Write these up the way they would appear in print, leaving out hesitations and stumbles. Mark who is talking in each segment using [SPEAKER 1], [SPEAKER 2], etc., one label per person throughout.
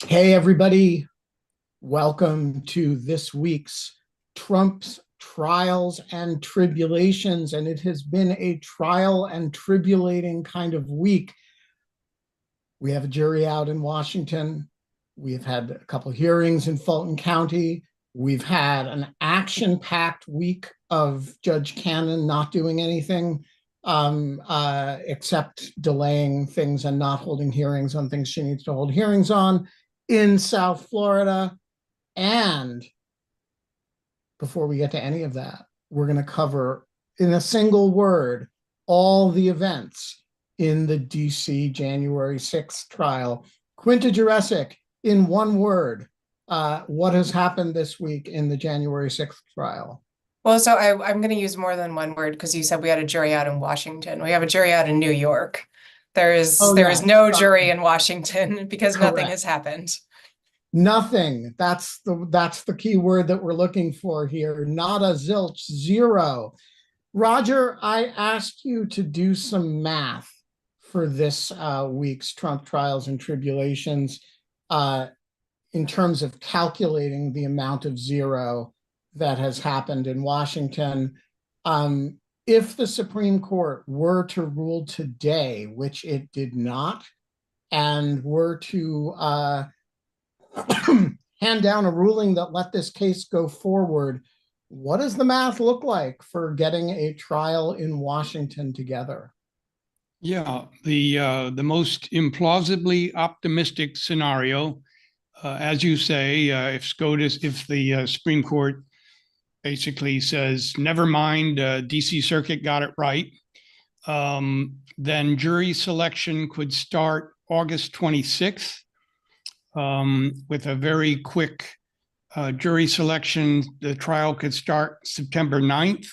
[SPEAKER 1] Hey, everybody. Welcome to this week's Trump's Trials and Tribulations. And it has been a trial and tribulating kind of week. We have a jury out in Washington. We've had a couple of hearings in Fulton County. We've had an action-packed week of Judge Cannon not doing anything except delaying things and not holding hearings on things she needs to hold hearings on in South Florida. And before we get to any of that, we're going to cover in a single word all the events in the DC January 6th trial. Quinta Jurecic, in one word, what has happened this week in the January 6th trial?
[SPEAKER 2] Well, so I'm going to use more than one word because you said we had a jury out in Washington. We have a jury out in New York. There is no jury in Washington because nothing has happened.
[SPEAKER 1] Nothing. That's the key word that we're looking for here. Nada, zilch, zero. Roger, I asked you to do some math for this week's Trump Trials and Tribulations in terms of calculating the amount of zero that has happened in Washington. If the Supreme Court were to rule today, which it did not, and were to hand down a ruling that let this case go forward, what does the math look like for getting a trial in Washington together?
[SPEAKER 3] Yeah, the most implausibly optimistic scenario, as you say, if the Supreme Court basically says, never mind, DC Circuit got it right, then jury selection could start August 26th with a very quick jury selection. The trial could start September 9th.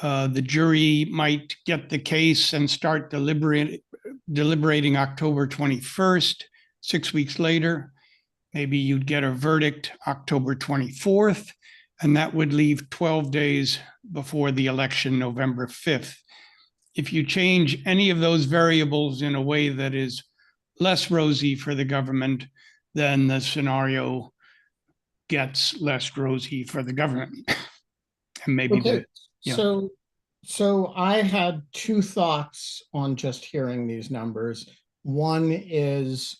[SPEAKER 3] The jury might get the case and start deliberating October 21st, 6 weeks later. Maybe you'd get a verdict October 24th, and that would leave 12 days before the election, November 5th. If you change any of those variables in a way that is less rosy for the government, then the scenario gets less rosy for the government. And maybe
[SPEAKER 1] So I had two thoughts on just hearing these numbers. One is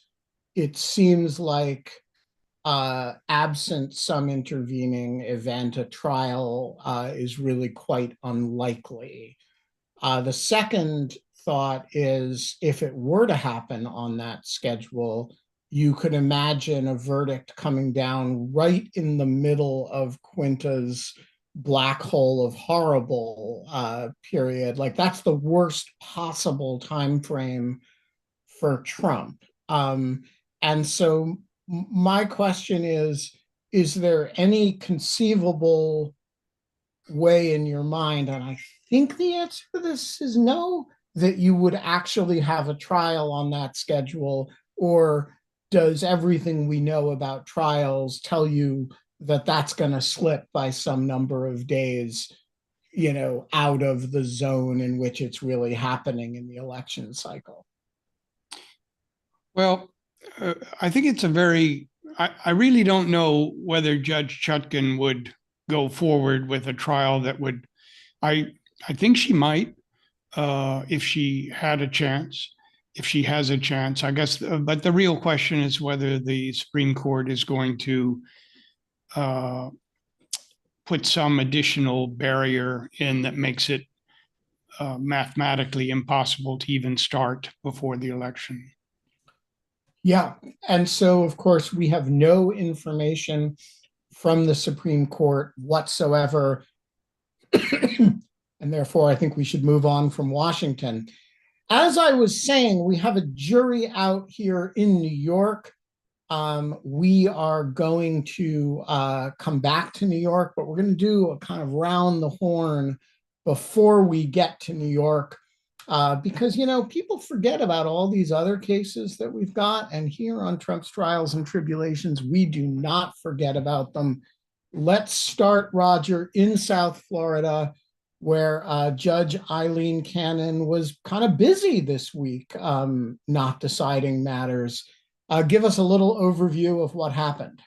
[SPEAKER 1] it seems like absent some intervening event, a trial is really quite unlikely. The second thought is if it were to happen on that schedule, you could imagine a verdict coming down right in the middle of Quinta's black hole of horrible period. Like that's the worst possible time frame for Trump. And so my question is there any conceivable way in your mind, and I think the answer to this is no, that you would actually have a trial on that schedule? Or does everything we know about trials tell you that that's going to slip by some number of days, out of the zone in which it's really happening in the election cycle?
[SPEAKER 3] Well, I think it's I really don't know whether Judge Chutkan would go forward with a trial that would, I think she might, if she had a chance, if she has a chance, I guess. But the real question is whether the Supreme Court is going to put some additional barrier in that makes it mathematically impossible to even start before the election.
[SPEAKER 1] Yeah. And so, of course, we have no information from the Supreme Court whatsoever. And therefore, I think we should move on from Washington. As I was saying, we have a jury out here in New York. We are going to come back to New York, but we're going to do a kind of round the horn before we get to New York. Because, people forget about all these other cases that we've got. And here on Trump's Trials and Tribulations, we do not forget about them. Let's start, Roger, in South Florida, where Judge Eileen Cannon was kind of busy this week, not deciding matters. Give us a little overview of what happened.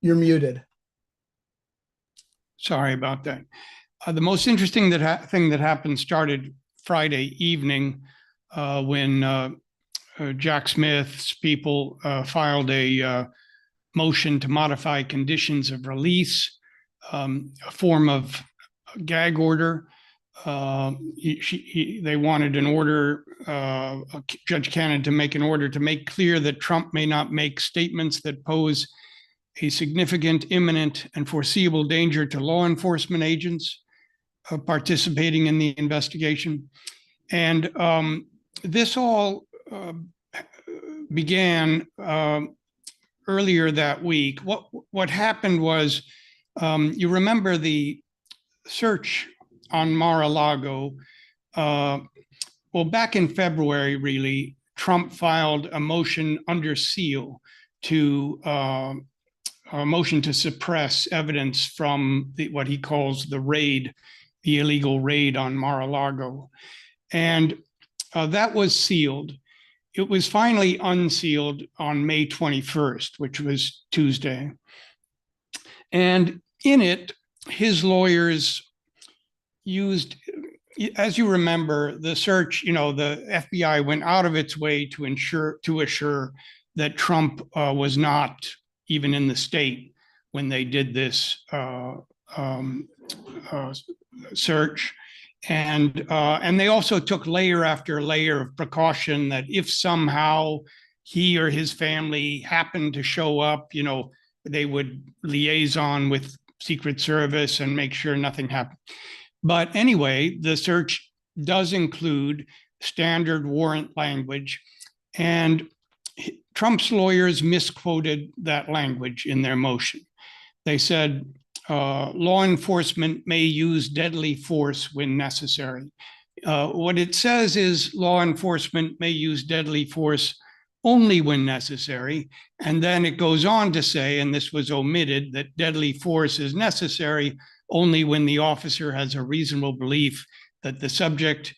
[SPEAKER 1] You're muted.
[SPEAKER 3] Sorry about that. The most interesting thing that happened started Friday evening when Jack Smith's people filed a motion to modify conditions of release, a form of gag order. They wanted an order, Judge Cannon to make an order to make clear that Trump may not make statements that pose a significant, imminent, and foreseeable danger to law enforcement agents participating in the investigation. And this all began earlier that week. What happened was, you remember the search on Mar-a-Lago. Well, back in February, really, Trump filed a motion under seal to a motion to suppress evidence from what he calls the raid, the illegal raid on Mar-a-Lago. And that was sealed. It was finally unsealed on May 21st, which was Tuesday. And in it, his lawyers used, as you remember, the search, the FBI went out of its way to assure that Trump was not even in the state when they did this search. And they also took layer after layer of precaution that if somehow he or his family happened to show up, they would liaison with Secret Service and make sure nothing happened. But anyway, the search does include standard warrant language, and Trump's lawyers misquoted that language in their motion. They said, law enforcement may use deadly force when necessary. What it says is law enforcement may use deadly force only when necessary. And then it goes on to say, and this was omitted, that deadly force is necessary only when the officer has a reasonable belief that the subject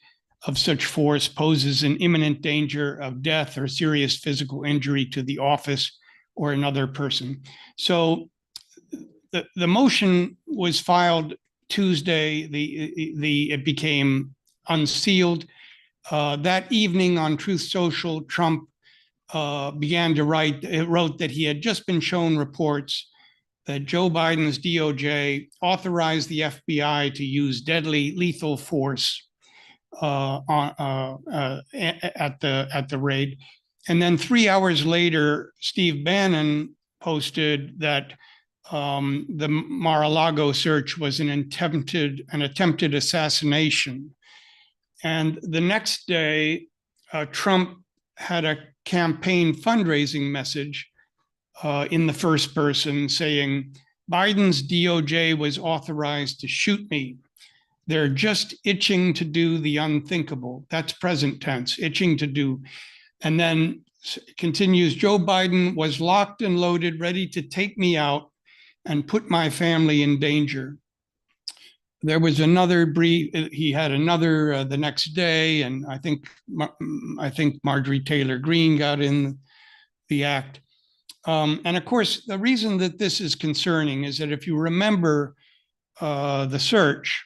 [SPEAKER 3] of such force poses an imminent danger of death or serious physical injury to the office or another person. So the motion was filed Tuesday. It became unsealed. That evening on Truth Social, Trump began to wrote that he had just been shown reports that Joe Biden's DOJ authorized the FBI to use deadly lethal force at the raid. And then 3 hours later, Steve Bannon posted that the Mar-a-Lago search was an attempted assassination. And the next day, Trump had a campaign fundraising message in the first person saying, Biden's DOJ was authorized to shoot me. They're just itching to do the unthinkable. That's present tense, itching to do. And then continues, Joe Biden was locked and loaded, ready to take me out and put my family in danger. There was another brief, he had another the next day, and I think Marjorie Taylor Greene got in the act. And of course, the reason that this is concerning is that if you remember, the search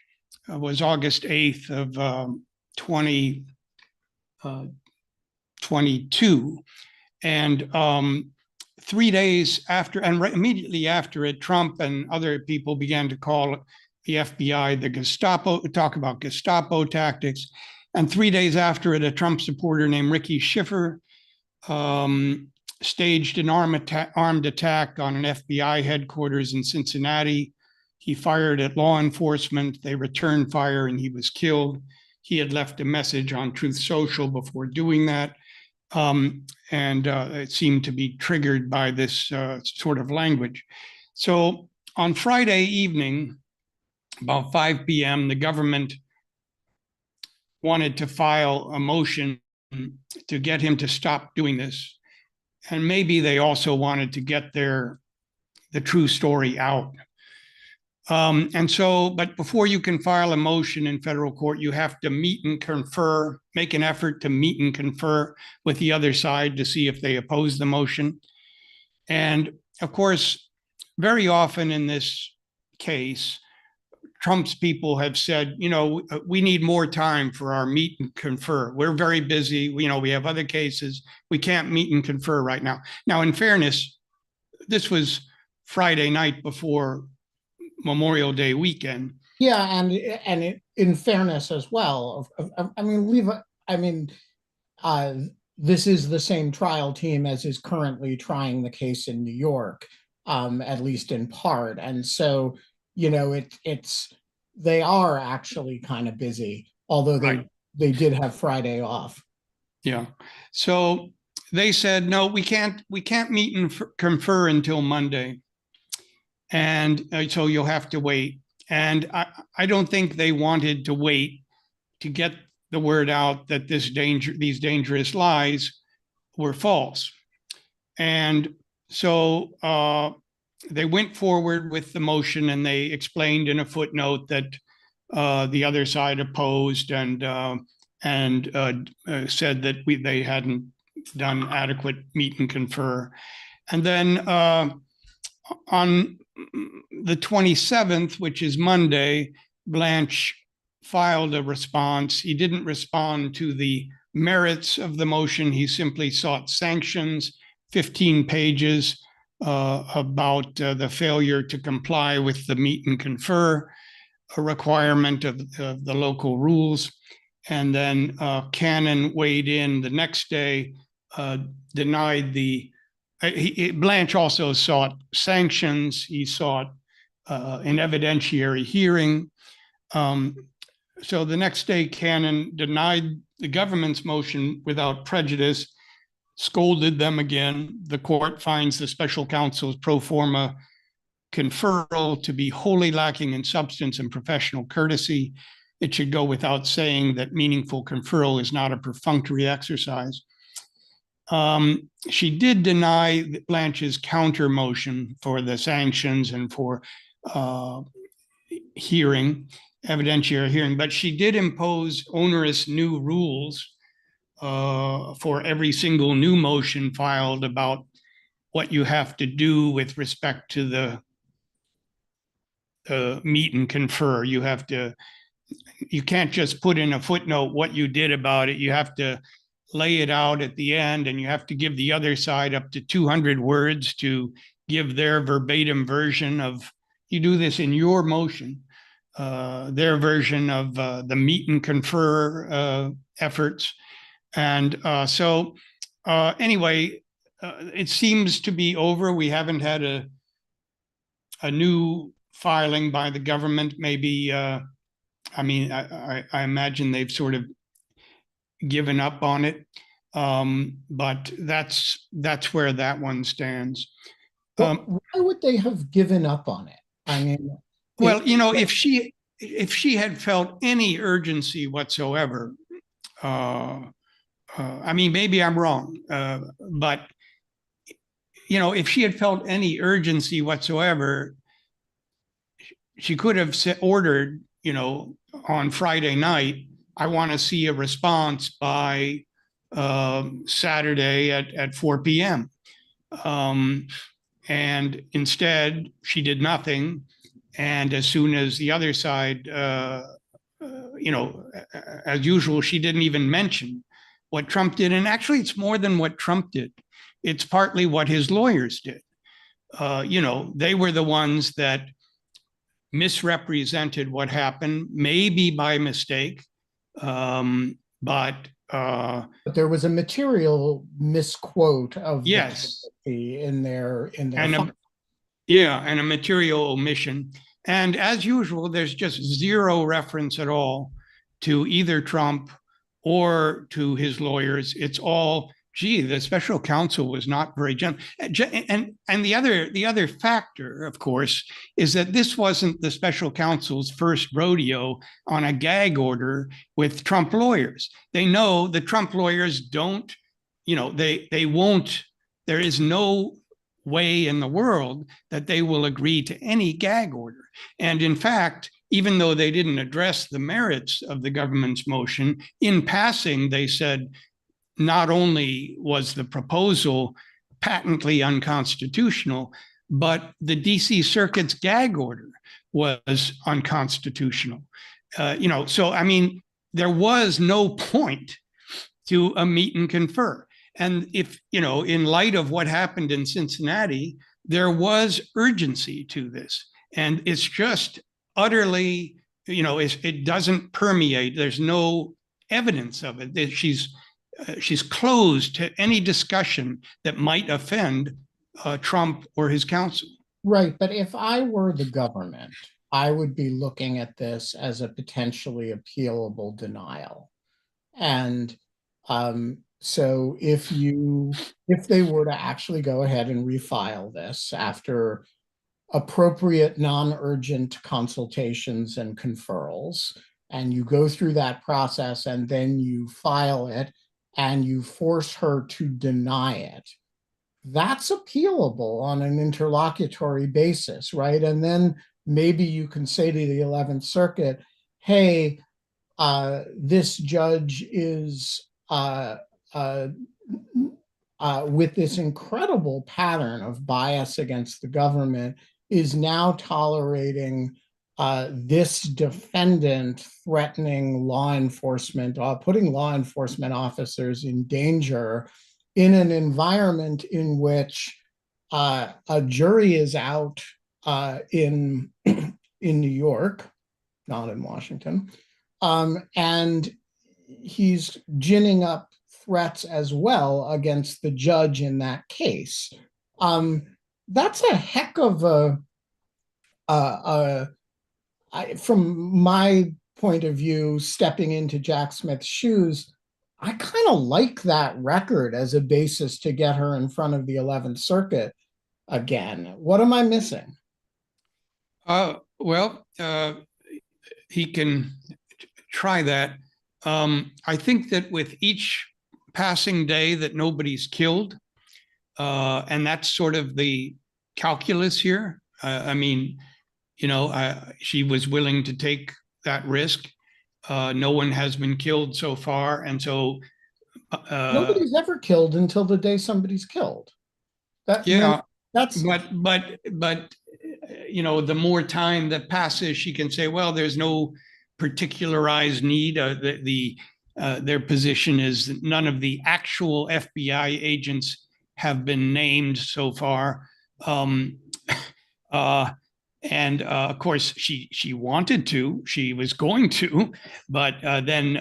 [SPEAKER 3] was August 8th of 2022. And 3 days after, and immediately after it, Trump and other people began to call the FBI the Gestapo, talk about Gestapo tactics. And 3 days after it, a Trump supporter named Ricky Schiffer staged an armed attack on an FBI headquarters in Cincinnati. He fired at law enforcement. They returned fire and he was killed. He had left a message on Truth Social before doing that. And it seemed to be triggered by this sort of language. So on Friday evening, about 5 p.m., the government wanted to file a motion to get him to stop doing this. And maybe they also wanted to get the true story out. But before you can file a motion in federal court, you have to meet and confer, make an effort to meet and confer with the other side to see if they oppose the motion. And of course, very often in this case, Trump's people have said, we need more time for our meet and confer. We're very busy. We have other cases. We can't meet and confer right now. Now, in fairness, this was Friday night before Memorial Day weekend.
[SPEAKER 1] Yeah, and in fairness as well, this is the same trial team as is currently trying the case in New York, at least in part, and so they are actually kind of busy, although they did have Friday off.
[SPEAKER 3] Yeah, so they said no, we can't meet and confer until Monday. And so you'll have to wait. And I don't think they wanted to wait to get the word out that these dangerous lies were false. And so they went forward with the motion, and they explained in a footnote that the other side opposed and said that they hadn't done adequate meet and confer. And then on the 27th, which is Monday, Blanche filed a response. He didn't respond to the merits of the motion. He simply sought sanctions, 15 pages about the failure to comply with the meet and confer, a requirement of the local rules. And then Cannon weighed in the next day, denied Blanche also sought sanctions. He sought an evidentiary hearing. So the next day, Cannon denied the government's motion without prejudice, scolded them again. The court finds the special counsel's pro forma conferral to be wholly lacking in substance and professional courtesy. It should go without saying that meaningful conferral is not a perfunctory exercise. She did deny Blanche's counter motion for the sanctions and for evidentiary hearing, but she did impose onerous new rules for every single new motion filed about what you have to do with respect to the meet and confer. You can't just put in a footnote what you did about it. You have to lay it out at the end, and you have to give the other side up to 200 words to give their verbatim version of, you do this in your motion, their version of the meet and confer efforts. And anyway, it seems to be over. We haven't had a new filing by the government. Maybe, I imagine they've sort of given up on it. But that's where that one stands.
[SPEAKER 1] Why would they have given up on it? I mean,
[SPEAKER 3] well, if she had felt any urgency whatsoever, maybe I'm wrong, but if she had felt any urgency whatsoever, she could have ordered, on Friday night, I want to see a response by Saturday at 4 p.m. And instead, she did nothing. And as soon as the other side, as usual, she didn't even mention what Trump did. And actually, it's more than what Trump did. It's partly what his lawyers did. They were the ones that misrepresented what happened, maybe by mistake, but
[SPEAKER 1] there was a material misquote of
[SPEAKER 3] yes
[SPEAKER 1] in their and
[SPEAKER 3] a material omission. And as usual, there's just zero reference at all to either Trump or to his lawyers. It's all, the special counsel was not very gentle. And the other factor, of course, is that this wasn't the special counsel's first rodeo on a gag order with Trump lawyers. They know the Trump lawyers don't, they won't, there is no way in the world that they will agree to any gag order. And in fact, even though they didn't address the merits of the government's motion, in passing, they said not only was the proposal patently unconstitutional, but the DC Circuit's gag order was unconstitutional. So I mean, there was no point to a meet and confer. And if, in light of what happened in Cincinnati, there was urgency to this. And it's just utterly, it doesn't permeate. There's no evidence of it. She's closed to any discussion that might offend Trump or his counsel.
[SPEAKER 1] Right. But if I were the government, I would be looking at this as a potentially appealable denial. And so if they were to actually go ahead and refile this after appropriate non-urgent consultations and conferrals, and you go through that process and then you file it and you force her to deny it, that's appealable on an interlocutory basis, right? And then maybe you can say to the 11th Circuit, hey, this judge is with this incredible pattern of bias against the government, is now tolerating this defendant threatening law enforcement, putting law enforcement officers in danger in an environment in which a jury is out in New York, not in Washington, and he's ginning up threats as well against the judge in that case. That's a heck of from my point of view, stepping into Jack Smith's shoes, I kind of like that record as a basis to get her in front of the 11th Circuit again. What am I missing?
[SPEAKER 3] He can try that. I think that with each passing day that nobody's killed, and that's sort of the calculus here. She was willing to take that risk. No one has been killed so far, and so
[SPEAKER 1] nobody's ever killed until the day somebody's killed.
[SPEAKER 3] But the more time that passes, she can say, well, there's no particularized need. Their position is that none of the actual FBI agents have been named so far. And of course, she wanted to, she was going to, but then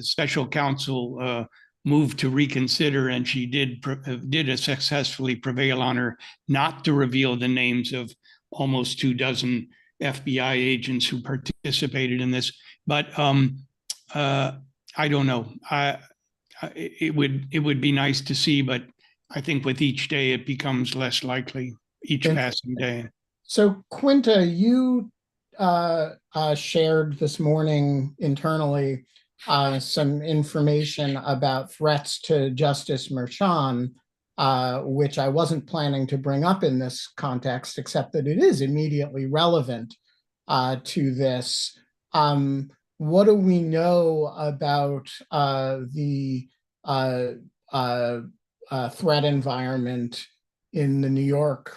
[SPEAKER 3] special counsel moved to reconsider, and she did successfully prevail on her not to reveal the names of almost 24 FBI agents who participated in this. But I don't know. It would be nice to see, but I think with each day it becomes less likely, each passing day.
[SPEAKER 1] So Quinta, you shared this morning internally some information about threats to Justice Merchan, which I wasn't planning to bring up in this context, except that it is immediately relevant to this. What do we know about the threat environment in the New York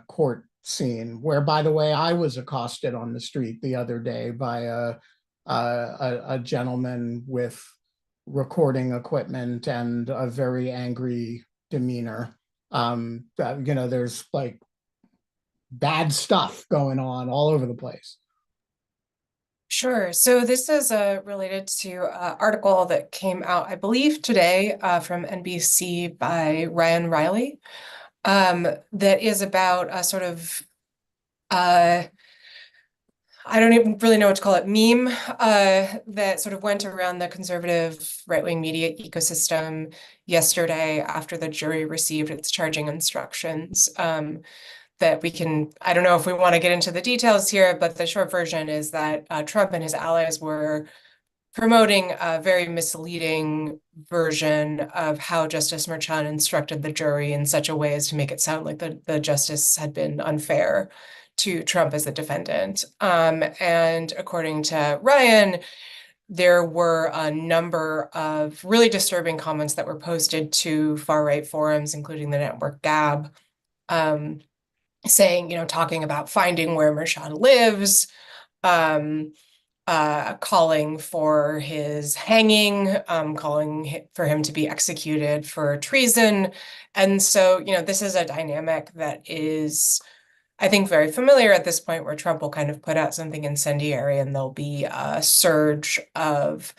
[SPEAKER 1] court scene, where, by the way, I was accosted on the street the other day by a gentleman with recording equipment and a very angry demeanor. There's like bad stuff going on all over the place.
[SPEAKER 2] Sure. So this is related to an article that came out, I believe, today from NBC by Ryan Riley, that is about a sort of, I don't even really know what to call it, meme that sort of went around the conservative right-wing media ecosystem yesterday after the jury received its charging instructions. That we can, I don't know if we want to get into the details here, but the short version is that Trump and his allies were promoting a very misleading version of how Justice Merchan instructed the jury in such a way as to make it sound like the justice had been unfair to Trump as the defendant. And according to Ryan, there were a number of really disturbing comments that were posted to far-right forums, including the network Gab, saying, talking about finding where Merchan lives, calling for his hanging, calling for him to be executed for treason. And so, this is a dynamic that is, I think, very familiar at this point, where Trump will kind of put out something incendiary and there'll be a surge of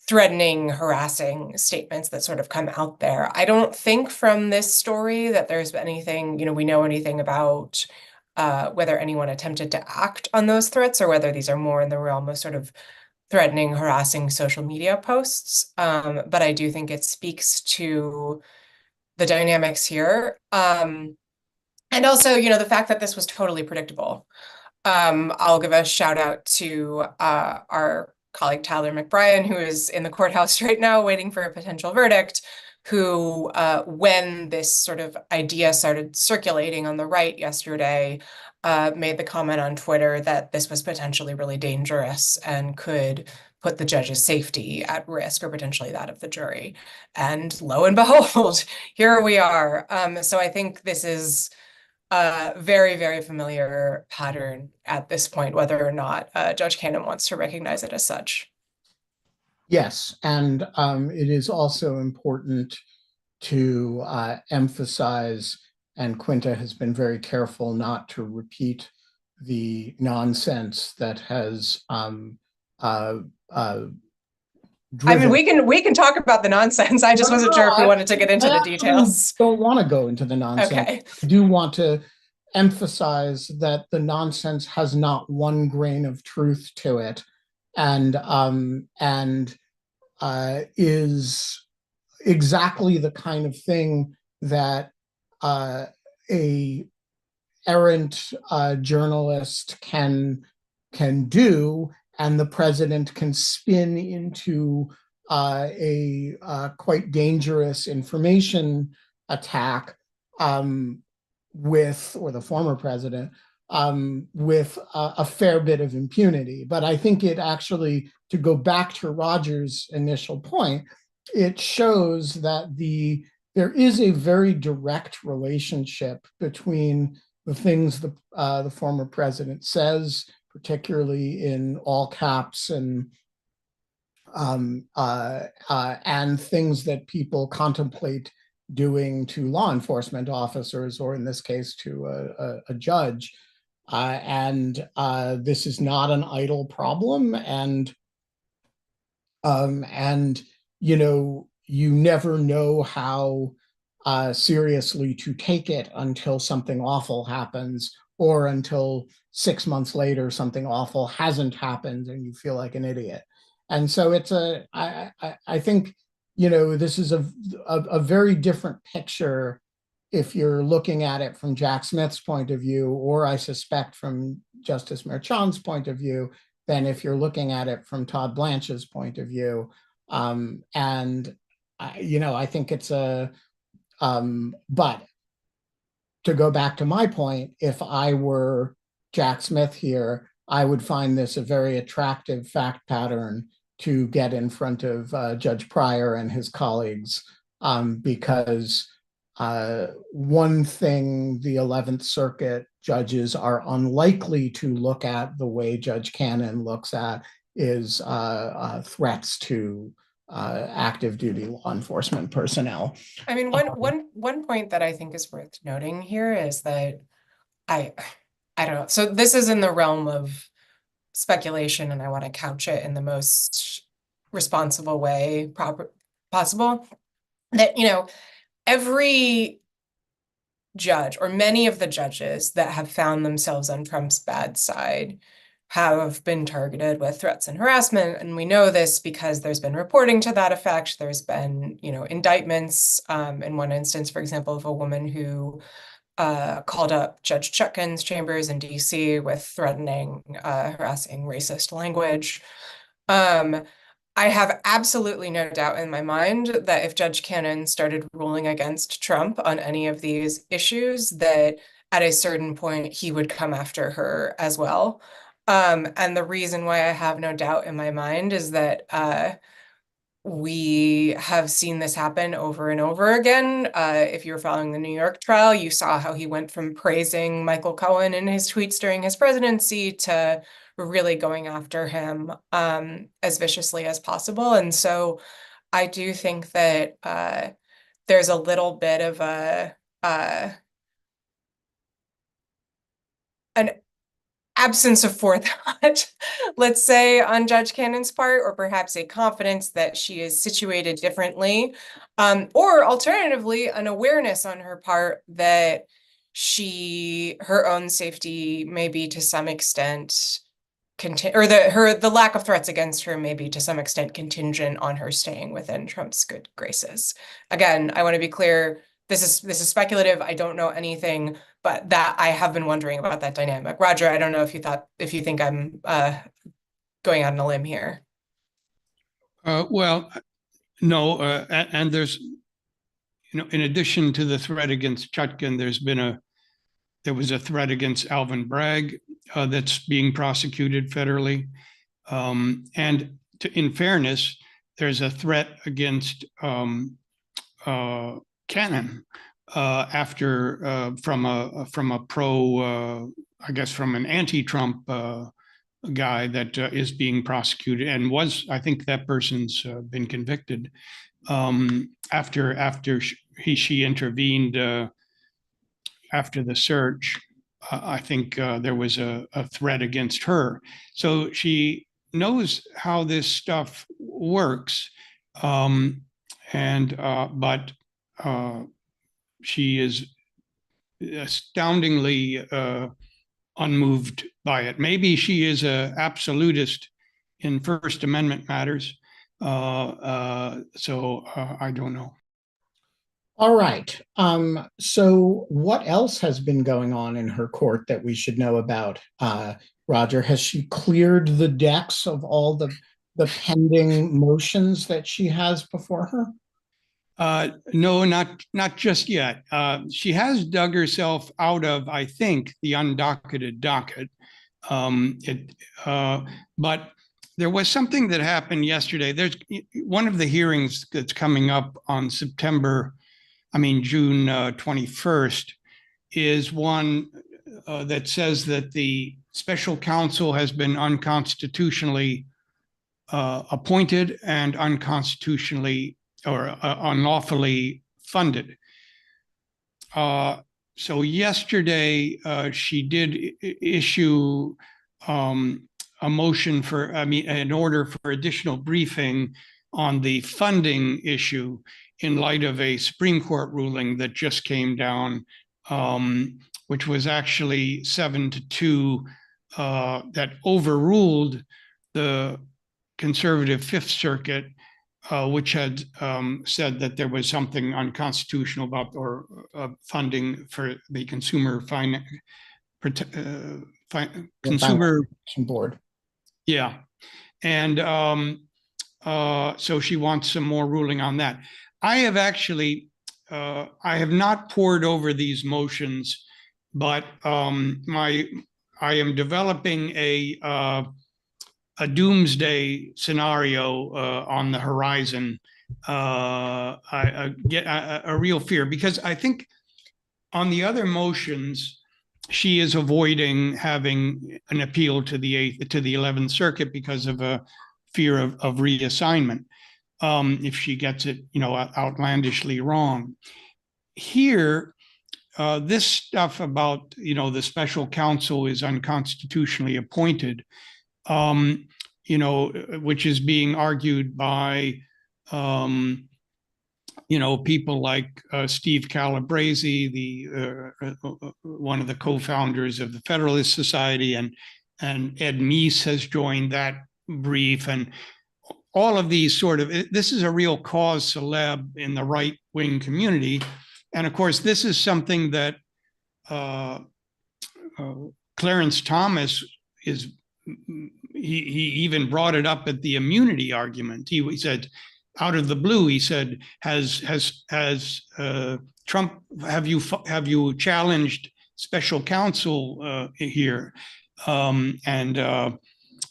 [SPEAKER 2] threatening, harassing statements that sort of come out there. I don't think from this story that there's anything, we know anything about whether anyone attempted to act on those threats or whether these are more in the realm of sort of threatening, harassing social media posts. But I do think it speaks to the dynamics here. And also, the fact that this was totally predictable. I'll give a shout out to our colleague Tyler McBrien, who is in the courthouse right now waiting for a potential verdict, who, when this sort of idea started circulating on the right yesterday, made the comment on Twitter that this was potentially really dangerous and could put the judge's safety at risk, or potentially that of the jury. And lo and behold, here we are. So I think this is a very, very familiar pattern at this point, whether or not Judge Cannon wants to recognize it as such.
[SPEAKER 1] Yes, and it is also important to emphasize, and Quinta has been very careful not to repeat the nonsense that has driven.
[SPEAKER 2] we can talk about the nonsense. I just wasn't sure if we wanted to get into the details.
[SPEAKER 1] Don't want to go into the nonsense.
[SPEAKER 2] Okay.
[SPEAKER 1] I do want to emphasize that the nonsense has not one grain of truth to it, and is exactly the kind of thing that a errant journalist can do, and the president can spin into a quite dangerous information attack with, or the former president, with a fair bit of impunity. But I think it actually, to go back to Roger's initial point, it shows that there is a very direct relationship between the things the former president says, particularly in all caps, and things that people contemplate doing to law enforcement officers, or in this case to a judge. And this is not an idle problem, and you never know how seriously to take it until something awful happens, or until 6 months later something awful hasn't happened and you feel like an idiot. And so I think this is a very different picture if you're looking at it from Jack Smith's point of view, or I suspect from Justice Merchan's point of view, than if you're looking at it from Todd Blanche's point of view. And I think it's but to go back to my point, if I were Jack Smith here, I would find this a very attractive fact pattern to get in front of Judge Pryor and his colleagues, because one thing the 11th Circuit judges are unlikely to look at the way Judge Cannon looks at is threats to active duty law enforcement personnel.
[SPEAKER 2] I mean, one point that I think is worth noting here is that I don't know. So this is in the realm of speculation, and I want to couch it in the most responsible way possible. That, every judge, or many of the judges that have found themselves on Trump's bad side, have been targeted with threats and harassment. And we know this because there's been reporting to that effect. There's been, indictments, in one instance, for example, of a woman who called up Judge Chutkan's chambers in DC with threatening, harassing, racist language. I have absolutely no doubt in my mind that if Judge Cannon started ruling against Trump on any of these issues, that at a certain point he would come after her as well. And the reason why I have no doubt in my mind is that we have seen this happen over and over again. If you were following the New York trial, you saw how he went from praising Michael Cohen in his tweets during his presidency to really going after him as viciously as possible. And so I do think that there's a little bit of an absence of forethought, let's say, on Judge Cannon's part, or perhaps a confidence that she is situated differently, or alternatively, an awareness on her part that her own safety may be to some extent or the lack of threats against her may be to some extent contingent on her staying within Trump's good graces. Again, I want to be clear, this is speculative. I don't know anything, but that I have been wondering about that dynamic. Roger, I don't know if you think I'm going out on a limb here.
[SPEAKER 3] Well, no, and there's, in addition to the threat against Chutkan, there was a threat against Alvin Bragg that's being prosecuted federally. In fairness, there's a threat against Cannon from a pro, I guess, from an anti-Trump guy that is being prosecuted, and I think that person's been convicted after she intervened after the search. I think there was a threat against her. So she knows how this stuff works, but she is astoundingly unmoved by it. Maybe she is an absolutist in First Amendment matters. So I don't know.
[SPEAKER 1] All right. So what else has been going on in her court that we should know about? Roger, has she cleared the decks of all the pending motions that she has before her?
[SPEAKER 3] No, not just yet. She has dug herself out of, I think, the undocketed docket. But there was something that happened yesterday. There's one of the hearings that's coming up on June 21st, is one that says that the special counsel has been unconstitutionally appointed and unconstitutionally or unlawfully funded. So yesterday, she did issue a motion an order for additional briefing on the funding issue in light of a Supreme Court ruling that just came down, which was actually 7-2, that overruled the conservative Fifth Circuit, which had said that there was something unconstitutional about funding for the consumer
[SPEAKER 1] board.
[SPEAKER 3] Yeah, and so she wants some more ruling on that. I have not pored over these motions, but I am developing a doomsday scenario on the horizon. I get a real fear, because I think on the other motions, she is avoiding having an appeal to the 11th Circuit because of a fear of reassignment if she gets it, outlandishly wrong. Here, this stuff about, the special counsel is unconstitutionally appointed, which is being argued by, people like Steve Calabresi, one of the co-founders of the Federalist Society, and Ed Meese has joined that brief, and all of these this is a real cause celeb in the right-wing community. And of course, this is something that Clarence Thomas is he even brought it up at the immunity argument. He said, out of the blue, he said, has Trump, have you challenged special counsel here?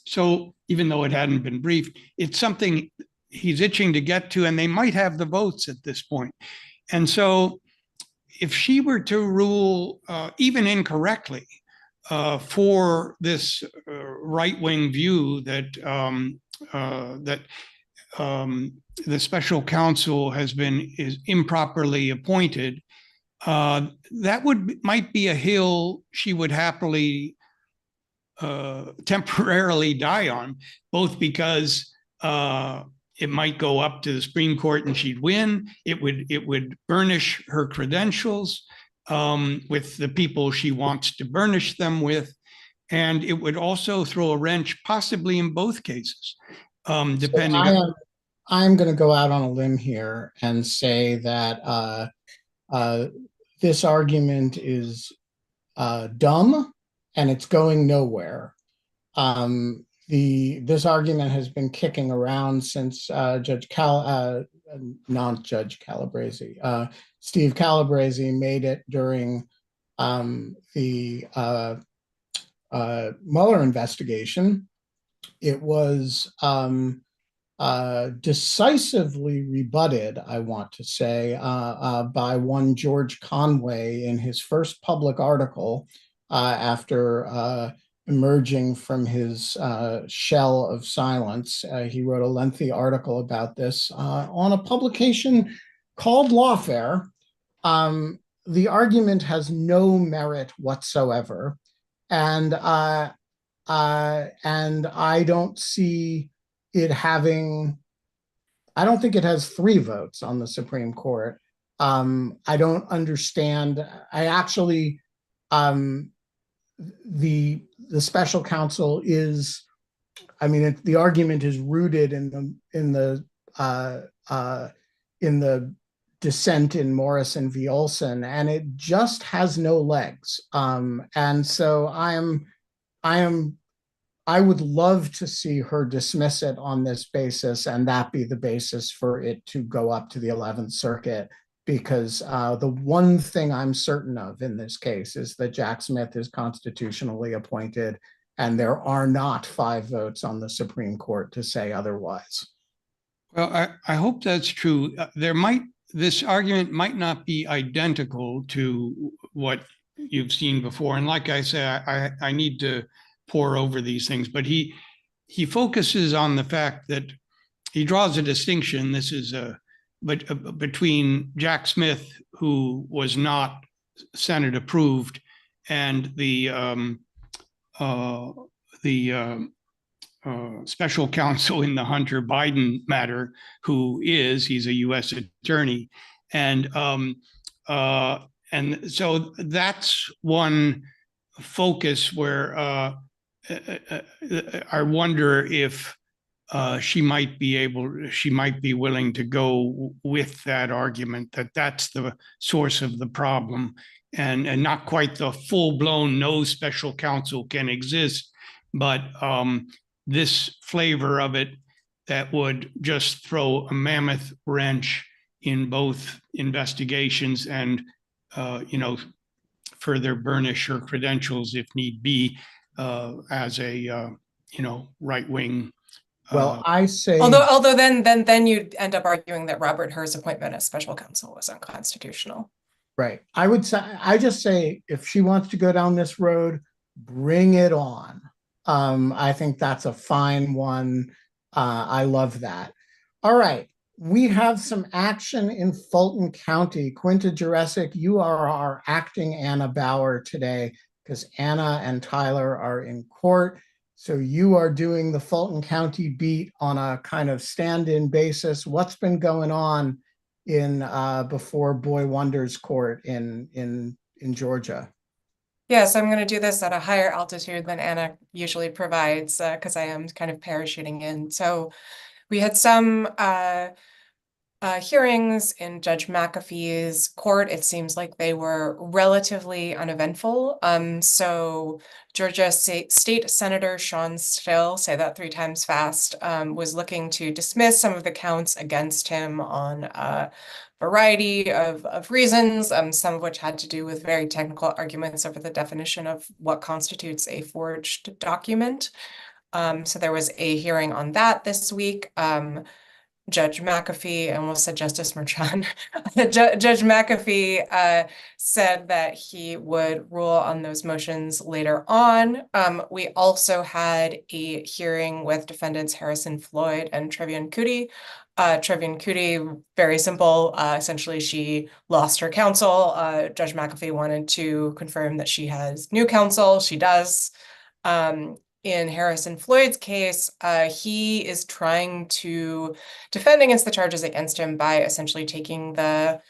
[SPEAKER 3] So even though it hadn't been briefed, it's something he's itching to get to, and they might have the votes at this point. And so if she were to rule even incorrectly for this right-wing view that the special counsel is improperly appointed, that might be a hill she would happily temporarily die on, both because it might go up to the Supreme Court and she'd win. It would burnish her credentials with the people she wants to burnish them with, and it would also throw a wrench, possibly in both cases, depending.
[SPEAKER 1] So I'm going to go out on a limb here and say that this argument is dumb and it's going nowhere. This argument has been kicking around since not Judge Calabresi, Steve Calabresi made it during the Mueller investigation. It was decisively rebutted, I want to say, by one George Conway in his first public article after emerging from his shell of silence. He wrote a lengthy article about this on a publication called Lawfare. The argument has no merit whatsoever, and I don't see it having. I don't think it has 3 votes on the Supreme Court. I don't understand. I actually. The special counsel is, I mean, the argument is rooted in the dissent in Morrison v. Olson, and it just has no legs. And so I would love to see her dismiss it on this basis, and that be the basis for it to go up to the 11th Circuit. Because the one thing I'm certain of in this case is that Jack Smith is constitutionally appointed, and there are not 5 votes on the Supreme Court to say otherwise.
[SPEAKER 3] Well, I hope that's true. This argument might not be identical to what you've seen before. And like I say, I need to pore over these things, but he focuses on the fact that he draws a distinction. This is between Jack Smith, who was not Senate approved, and the special counsel in the Hunter Biden matter, he's a U.S. attorney, and so that's one focus where I wonder if she might be willing to go with that argument, that that's the source of the problem, and not quite the full-blown no special counsel can exist, but this flavor of it that would just throw a mammoth wrench in both investigations and further burnish her credentials if need be as a right-wing.
[SPEAKER 1] Well, I say,
[SPEAKER 2] although then you'd end up arguing that Robert Hur's appointment as special counsel was unconstitutional.
[SPEAKER 1] right. I just say, if she wants to go down this road, bring it on. I think that's a fine one. I love that. All right. We have some action in Fulton County. Quinta Jurecic, you are our acting Anna Bauer today, because Anna and Tyler are in court. So you are doing the Fulton County beat on a kind of stand-in basis. What's been going on in before Boy Wonders Court in Georgia?
[SPEAKER 2] Yes, I'm going to do this at a higher altitude than Anna usually provides, because I am kind of parachuting in. So we had some hearings in Judge McAfee's court. It seems like they were relatively uneventful. So Georgia State Senator Sean Still, say that 3 times fast, was looking to dismiss some of the counts against him on a variety of reasons, some of which had to do with very technical arguments over the definition of what constitutes a forged document. So there was a hearing on that this week. Judge McAfee, I almost said Justice Merchan. Judge McAfee said that he would rule on those motions later on. We also had a hearing with defendants Harrison Floyd and Trevian Kutti. Trevian Kutti, very simple. Essentially, she lost her counsel. Judge McAfee wanted to confirm that she has new counsel. She does. In Harrison Floyd's case, he is trying to defend against the charges against him by essentially taking the,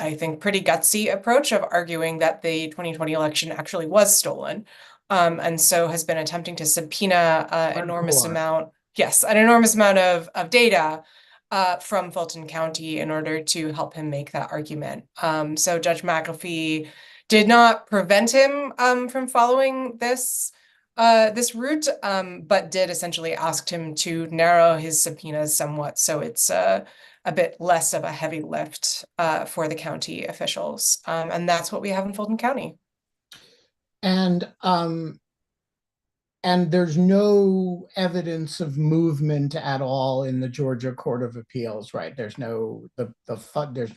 [SPEAKER 2] I think, pretty gutsy approach of arguing that the 2020 election actually was stolen. And so has been attempting to subpoena an enormous amount of data from Fulton County in order to help him make that argument. So Judge McAfee did not prevent him from following this route, but did essentially ask him to narrow his subpoenas somewhat, so it's a bit less of a heavy lift for the county officials. And that's what we have in Fulton County.
[SPEAKER 1] And there's no evidence of movement at all in the Georgia Court of Appeals, right? There's no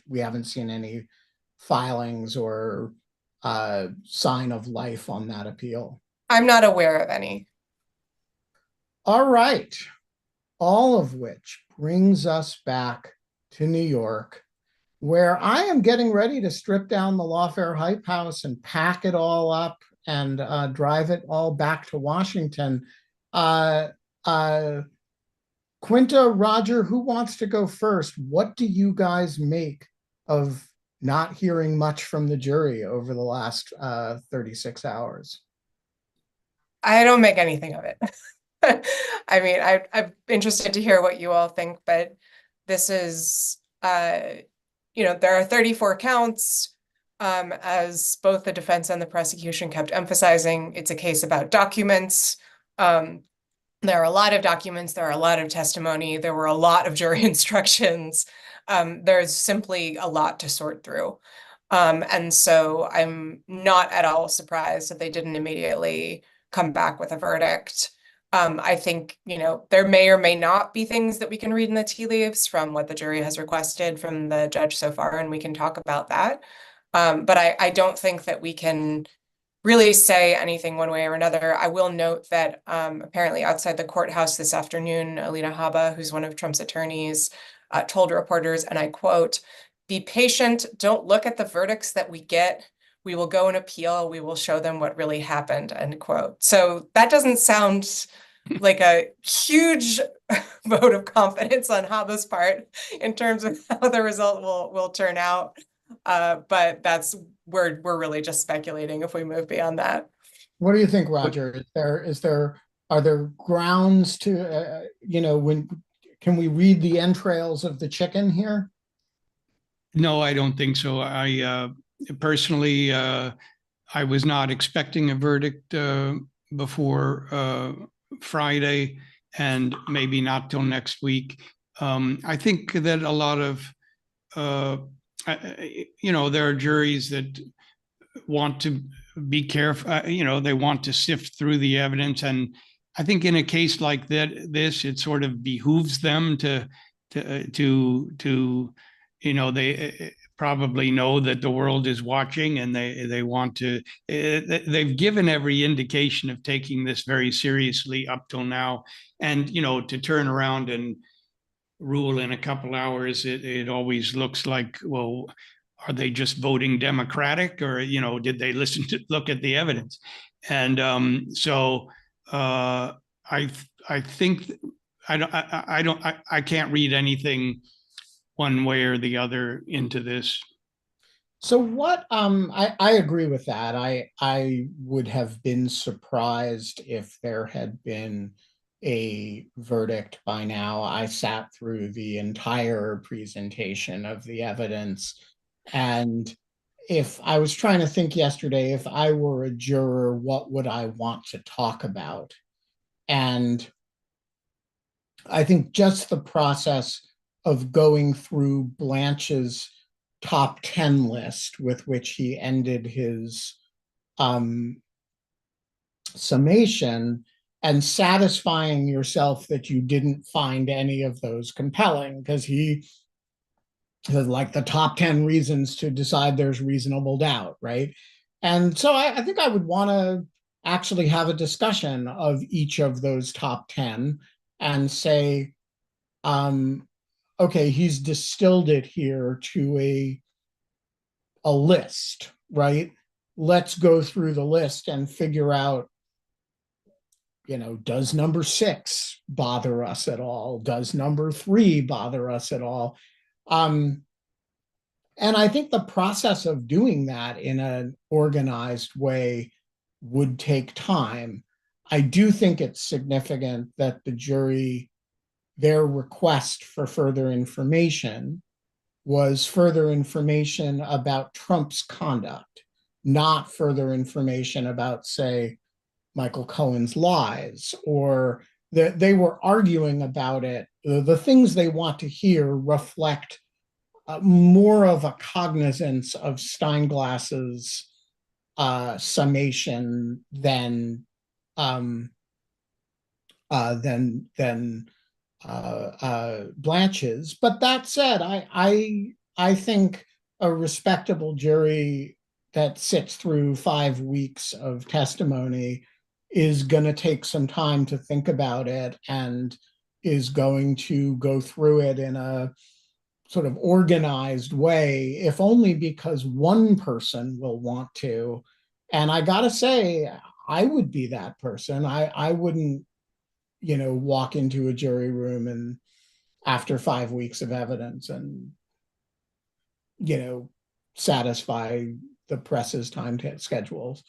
[SPEAKER 1] we haven't seen any filings or sign of life on that appeal.
[SPEAKER 2] I'm not aware of any.
[SPEAKER 1] All right. All of which brings us back to New York, where I am getting ready to strip down the Lawfare Hype House and pack it all up and drive it all back to Washington. Quinta, Roger, who wants to go first? What do you guys make of not hearing much from the jury over the last 36 hours?
[SPEAKER 2] I don't make anything of it. I mean, I'm interested to hear what you all think, but this is, there are 34 counts. As both the defense and the prosecution kept emphasizing, it's a case about documents. There are a lot of documents, there are a lot of testimony, there were a lot of jury instructions. There's simply a lot to sort through. And so I'm not at all surprised that they didn't immediately come back with a verdict. I think, there may or may not be things that we can read in the tea leaves from what the jury has requested from the judge so far, and we can talk about that. But I don't think that we can really say anything one way or another. I will note that apparently outside the courthouse this afternoon, Alina Habba, who's one of Trump's attorneys, told reporters, and I quote, "Be patient, don't look at the verdicts that we get. We will go and appeal. We will show them what really happened," end quote. So that doesn't sound like a huge vote of confidence on Habba's part in terms of how the result will turn out. But we're really just speculating if we move beyond that.
[SPEAKER 1] What do you think, Roger? Are there grounds to, can we read the entrails of the chicken here?
[SPEAKER 3] No, I don't think so. I personally, I was not expecting a verdict before Friday, and maybe not till next week. I think that a lot of, there are juries that want to be careful, they want to sift through the evidence. And I think in a case like this, it sort of behooves them to they probably know that the world is watching, and they want to, they've given every indication of taking this very seriously up till now. And, to turn around and rule in a couple hours, it always looks like, well, are they just voting Democratic, or, did they look at the evidence? And so I think I can't read anything one way or the other into this.
[SPEAKER 1] So what, I agree with that. I would have been surprised if there had been a verdict by now. I sat through the entire presentation of the evidence, and if I was trying to think yesterday, if I were a juror, what would I want to talk about? And I think just the process of going through Blanche's top 10 list with which he ended his summation, and satisfying yourself that you didn't find any of those compelling, because he said like the top 10 reasons to decide there's reasonable doubt, right? And so I think I would want to actually have a discussion of each of those top 10 and say, okay, he's distilled it here to a list, right? Let's go through the list and figure out, does number 6 bother us at all? Does number 3 bother us at all? And I think the process of doing that in an organized way would take time. I do think it's significant that the jury, their request for further information was further information about Trump's conduct, not further information about, say, Michael Cohen's lies, or that they were arguing about it. The things they want to hear reflect more of a cognizance of Steinglass's summation than Blanche's. But that said, I think a respectable jury that sits through 5 weeks of testimony is going to take some time to think about it and is going to go through it in a sort of organized way, if only because one person will want to. And I gotta say, I would be that person. I wouldn't, walk into a jury room and after 5 weeks of evidence and, satisfy the press's time schedules.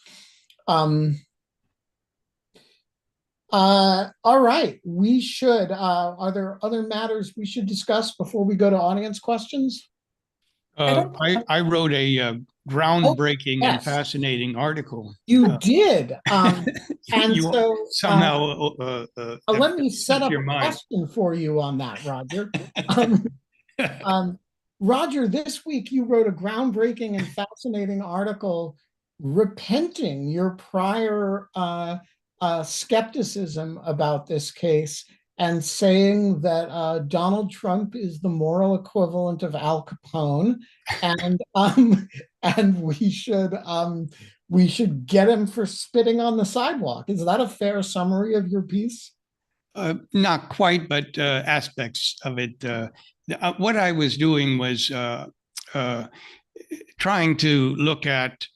[SPEAKER 1] All right, we should, are there other matters we should discuss before we go to audience questions?
[SPEAKER 3] I wrote a groundbreaking and
[SPEAKER 1] yes.
[SPEAKER 3] fascinating article.
[SPEAKER 1] You did. And
[SPEAKER 3] you
[SPEAKER 1] so
[SPEAKER 3] somehow
[SPEAKER 1] let me set up
[SPEAKER 3] your
[SPEAKER 1] a
[SPEAKER 3] mind.
[SPEAKER 1] question for you on that, Roger. Roger, this week you wrote a groundbreaking and fascinating article repenting your prior skepticism about this case and saying that Donald Trump is the moral equivalent of Al Capone, and we should get him for spitting on the sidewalk. Is that a fair summary of your piece?
[SPEAKER 3] Not quite, but aspects of it. What I was doing was trying to look at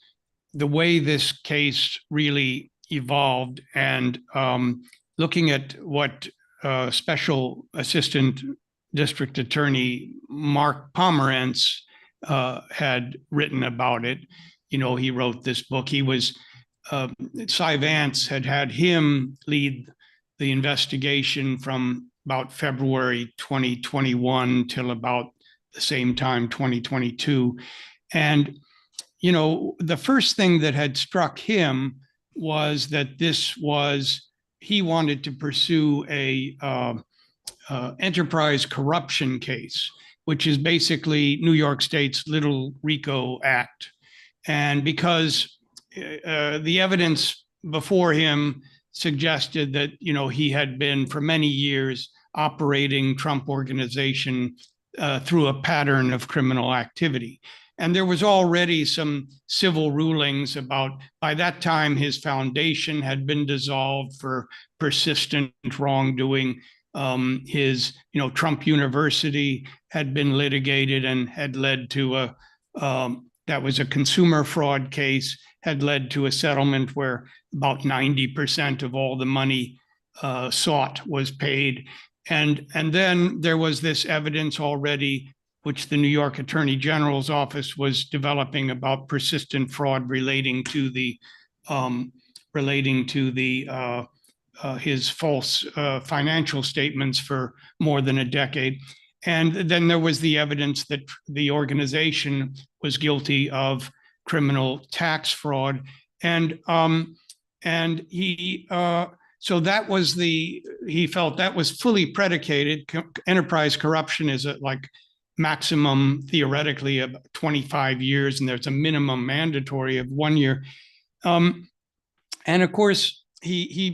[SPEAKER 3] the way this case really evolved and looking at what Special Assistant District Attorney Mark Pomerantz had written about it. He wrote this book. He was, Cy Vance had him lead the investigation from about February 2021 till about the same time, 2022. And, the first thing that had struck him was that he wanted to pursue a enterprise corruption case, which is basically New York State's Little RICO Act. And because the evidence before him suggested that, he had been for many years operating Trump Organization through a pattern of criminal activity. And there was already some civil rulings about, by that time, his foundation had been dissolved for persistent wrongdoing. His, Trump University had been litigated and had led to that was a consumer fraud case, had led to a settlement where about 90% of all the money sought was paid. And then there was this evidence already, which the New York Attorney General's office was developing about persistent fraud relating to the his false financial statements for more than a decade. And then there was the evidence that the organization was guilty of criminal tax fraud. And he so that was he felt that was fully predicated. Enterprise corruption is like maximum theoretically of 25 years, and there's a minimum mandatory of 1 year. And of course, he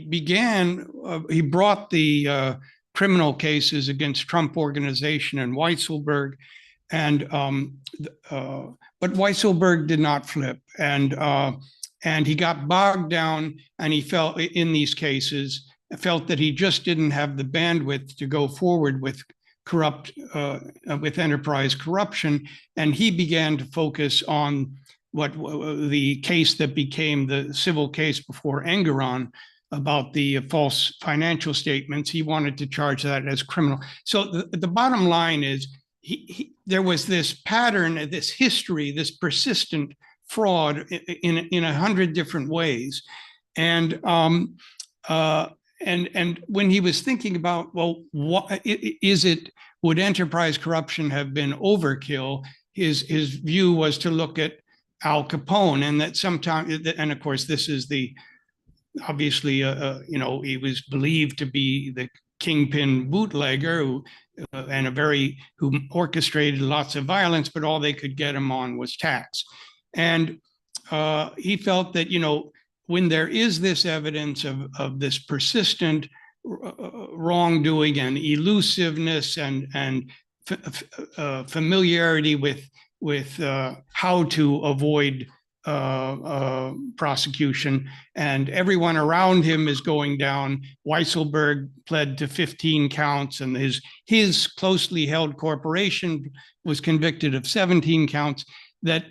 [SPEAKER 3] brought the criminal cases against Trump Organization and Weisselberg, and but Weisselberg did not flip, and he got bogged down, and he felt in these cases felt that he just didn't have the bandwidth to go forward with enterprise corruption, and he began to focus on what the case that became the civil case before Engeron about the false financial statements. He wanted to charge that as criminal. So the bottom line is there was this pattern, this history, this persistent fraud in 100 different ways. And when he was thinking about, well, what is it, would enterprise corruption have been overkill? His view was to look at Al Capone, and that sometimes, and of course, this is obviously, he was believed to be the kingpin bootlegger who orchestrated lots of violence, but all they could get him on was tax. And he felt that, when there is this evidence of this persistent wrongdoing and elusiveness and familiarity with how to avoid prosecution, and everyone around him is going down. Weisselberg pled to 15 counts, and his closely held corporation was convicted of 17 counts. That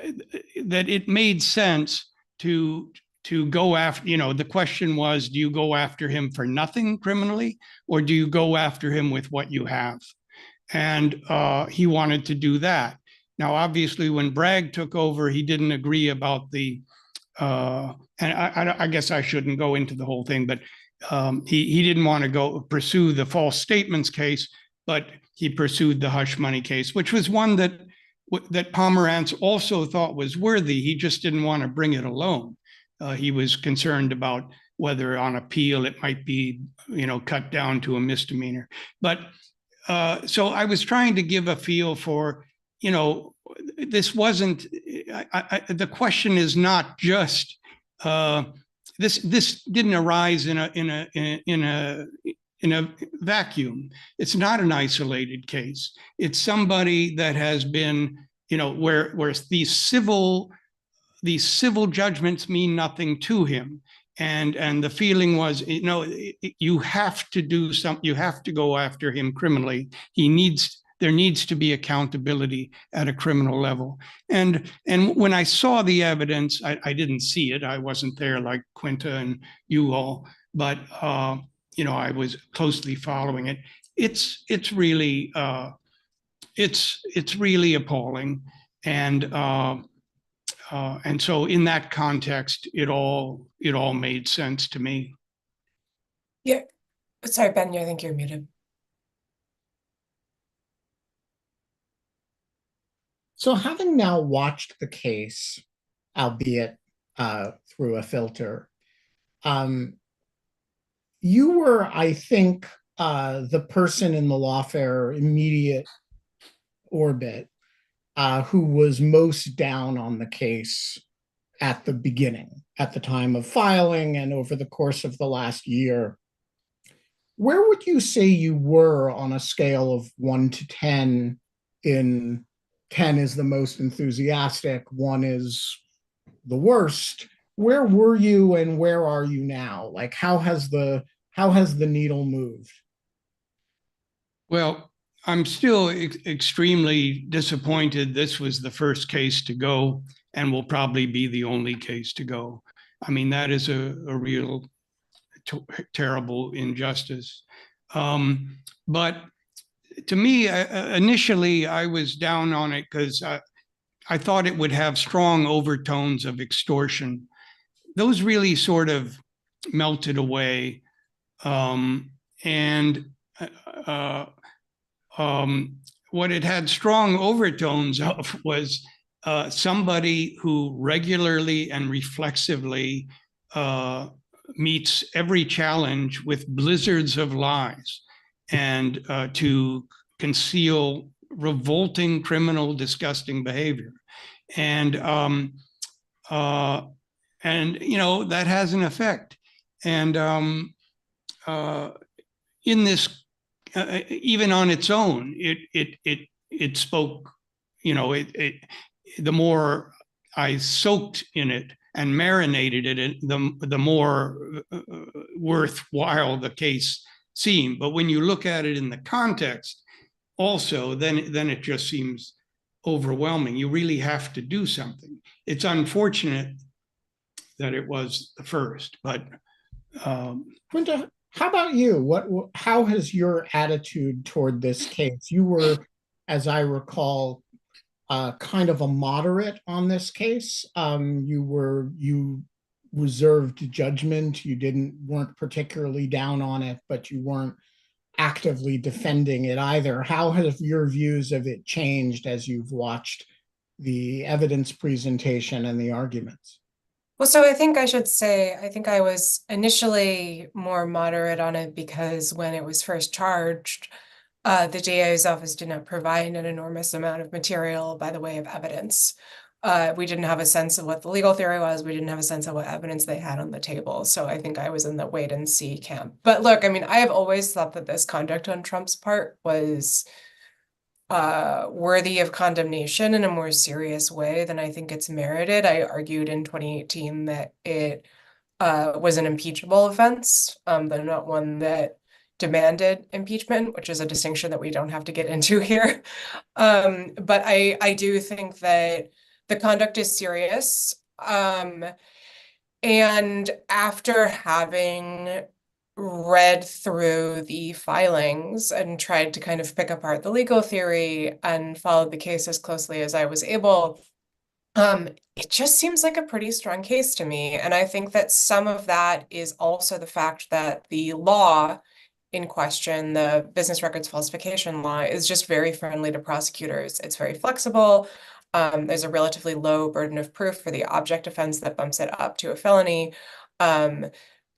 [SPEAKER 3] it made sense to go after. The question was, do you go after him for nothing criminally, or do you go after him with what you have? And he wanted to do that. Now, obviously, when Bragg took over, he didn't agree about and I guess I shouldn't go into the whole thing, but he didn't want to pursue the false statements case, but he pursued the hush money case, which was one that Pomerantz also thought was worthy. He just didn't want to bring it alone. He was concerned about whether on appeal it might be, cut down to a misdemeanor. But so I was trying to give a feel for, this wasn't, the question is not just, this didn't arise in a vacuum. It's not an isolated case. It's somebody that has been, where these civil judgments mean nothing to him. And the feeling was, you have to do something, you have to go after him criminally. There needs to be accountability at a criminal level. And when I saw the evidence, I didn't see it. I wasn't there like Quinta and you all, but I was closely following it. It's really appalling. And so in that context, it all made sense to me.
[SPEAKER 2] Yeah. Sorry, Ben, I think you're muted.
[SPEAKER 1] So having now watched the case, albeit through a filter, you were, I think, the person in the Lawfare immediate orbit who was most down on the case at the beginning, at the time of filing and over the course of the last year. Where would you say you were on a scale of 1 to 10 in 10 is the most enthusiastic, 1 is the worst? Where were you and where are you now? Like, how has the needle moved?
[SPEAKER 3] Well, I'm still extremely disappointed. This was the first case to go and will probably be the only case to go. I mean, that is a real terrible injustice. But to me, initially, I was down on it because I thought it would have strong overtones of extortion. Those really sort of melted away And uh, what it had strong overtones of was somebody who regularly and reflexively meets every challenge with blizzards of lies and to conceal revolting, criminal, disgusting behavior. And that has an effect. And in this, even on its own, it spoke. The more I soaked in it and marinated it, the more worthwhile the case seemed. But when you look at it in the context, also, then it just seems overwhelming. You really have to do something. It's unfortunate that it was the first, but
[SPEAKER 1] Quinta, how about you? How has your attitude toward this case? You were, as I recall, kind of a moderate on this case. You reserved judgment. You weren't particularly down on it, but you weren't actively defending it either. How have your views of it changed as you've watched the evidence presentation and the arguments?
[SPEAKER 2] Well, so I think I should say, I think I was initially more moderate on it because when it was first charged, the DA's office did not provide an enormous amount of material by the way of evidence. We didn't have a sense of what the legal theory was. We didn't have a sense of what evidence they had on the table. So I think I was in the wait and see camp. But look, I mean, I have always thought that this conduct on Trump's part was worthy of condemnation in a more serious way than I think it's merited. I argued in 2018 that it was an impeachable offense, but not one that demanded impeachment, which is a distinction that we don't have to get into here. But I do think that the conduct is serious. And after having read through the filings and tried to kind of pick apart the legal theory and followed the case as closely as I was able, it just seems like a pretty strong case to me. And I think that some of that is also the fact that the law in question, the business records falsification law, is just very friendly to prosecutors. It's very flexible. There's a relatively low burden of proof for the object offense that bumps it up to a felony.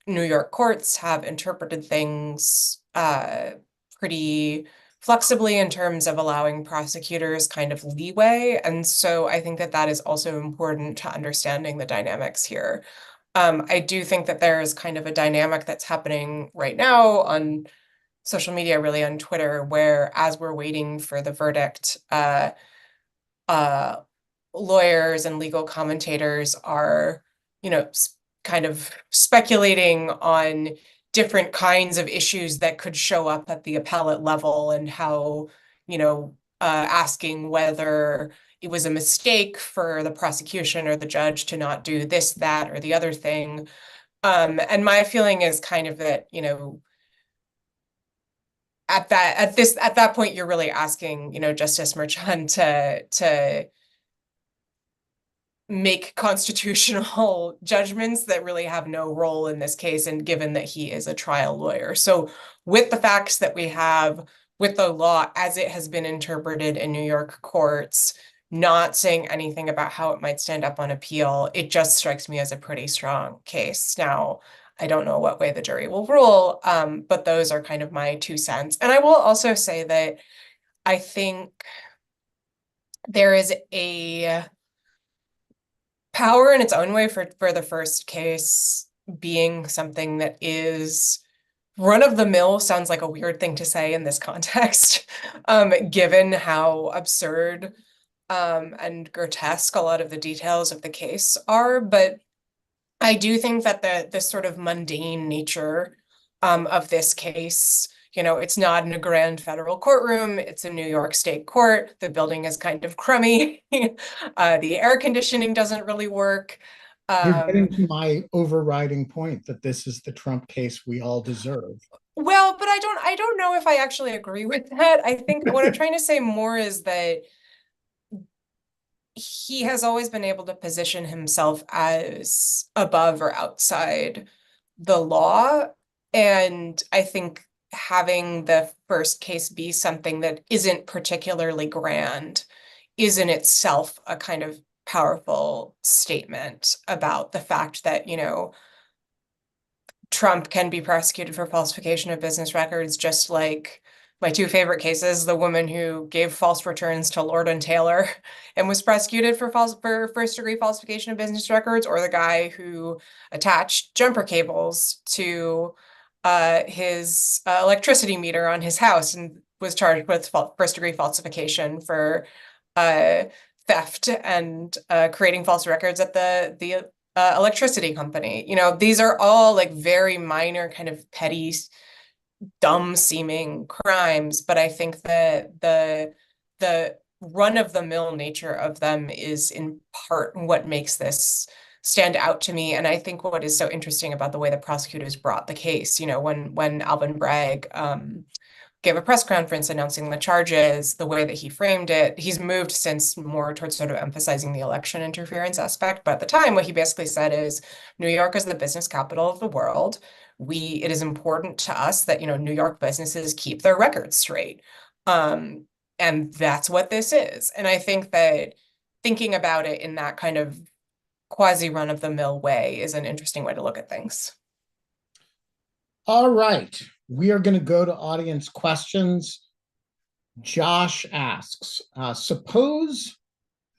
[SPEAKER 2] New York courts have interpreted things pretty flexibly in terms of allowing prosecutors kind of leeway. And so I think that that is also important to understanding the dynamics here. I do think that there is kind of a dynamic that's happening right now on social media, really on Twitter, where as we're waiting for the verdict, lawyers and legal commentators are, kind of speculating on different kinds of issues that could show up at the appellate level and how, asking whether it was a mistake for the prosecution or the judge to not do this, that, or the other thing. And my feeling is kind of that, at that point, you're really asking, Justice Merchan to make constitutional judgments that really have no role in this case, and given that he is a trial lawyer. So with the facts that we have, with the law as it has been interpreted in New York courts, not saying anything about how it might stand up on appeal, it just strikes me as a pretty strong case. Now, I don't know what way the jury will rule, but those are kind of my 2 cents. And I will also say that I think there is a power in its own way for the first case being something that is run-of-the-mill. Sounds like a weird thing to say in this context, given how absurd and grotesque a lot of the details of the case are. But I do think that the sort of mundane nature of this case, it's not in a grand federal courtroom. It's a New York State court. The building is kind of crummy. The air conditioning doesn't really work.
[SPEAKER 1] You're getting to my overriding point that this is the Trump case we all deserve.
[SPEAKER 2] Well, but I don't know if I actually agree with that. I think what I'm trying to say more is that he has always been able to position himself as above or outside the law. And I think having the first case be something that isn't particularly grand is in itself a kind of powerful statement about the fact that, Trump can be prosecuted for falsification of business records, just like my two favorite cases, the woman who gave false returns to Lord and Taylor and was prosecuted for first degree falsification of business records, or the guy who attached jumper cables to his electricity meter on his house and was charged with first degree falsification for theft and creating false records at the electricity company. These are all like very minor, kind of petty, dumb seeming crimes, but I think that the run-of-the-mill nature of them is in part what makes this stand out to me. And I think what is so interesting about the way the prosecutors brought the case, when Alvin Bragg gave a press conference announcing the charges, the way that he framed it, he's moved since more towards sort of emphasizing the election interference aspect. But at the time, what he basically said is, New York is the business capital of the world. It is important to us that, New York businesses keep their records straight. And that's what this is. And I think that thinking about it in that kind of quasi run-of-the-mill way is an interesting way to look at things.
[SPEAKER 1] All right. We are going to go to audience questions. Josh asks, suppose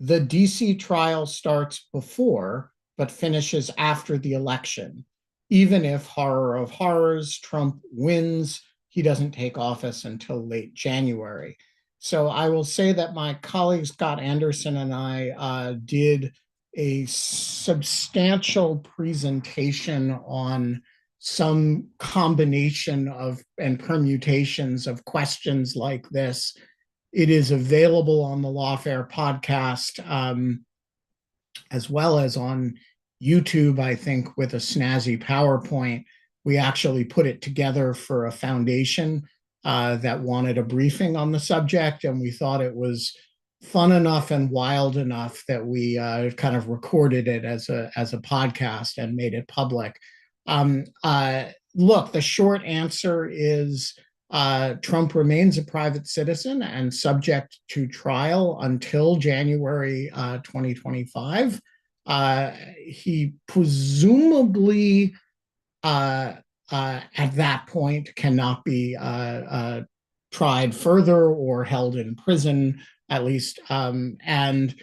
[SPEAKER 1] the DC trial starts before, but finishes after the election. Even if, horror of horrors, Trump wins, he doesn't take office until late January. So I will say that my colleague Scott Anderson and I did a substantial presentation on some combination of and permutations of questions like this. It is available on the Lawfare Podcast, as well as on YouTube, I think, with a snazzy PowerPoint. We actually put it together for a foundation that wanted a briefing on the subject, and we thought it was fun enough and wild enough that we kind of recorded it as a podcast and made it public. Look, the short answer is Trump remains a private citizen and subject to trial until January 2025. He presumably at that point cannot be tried further or held in prison, at least, and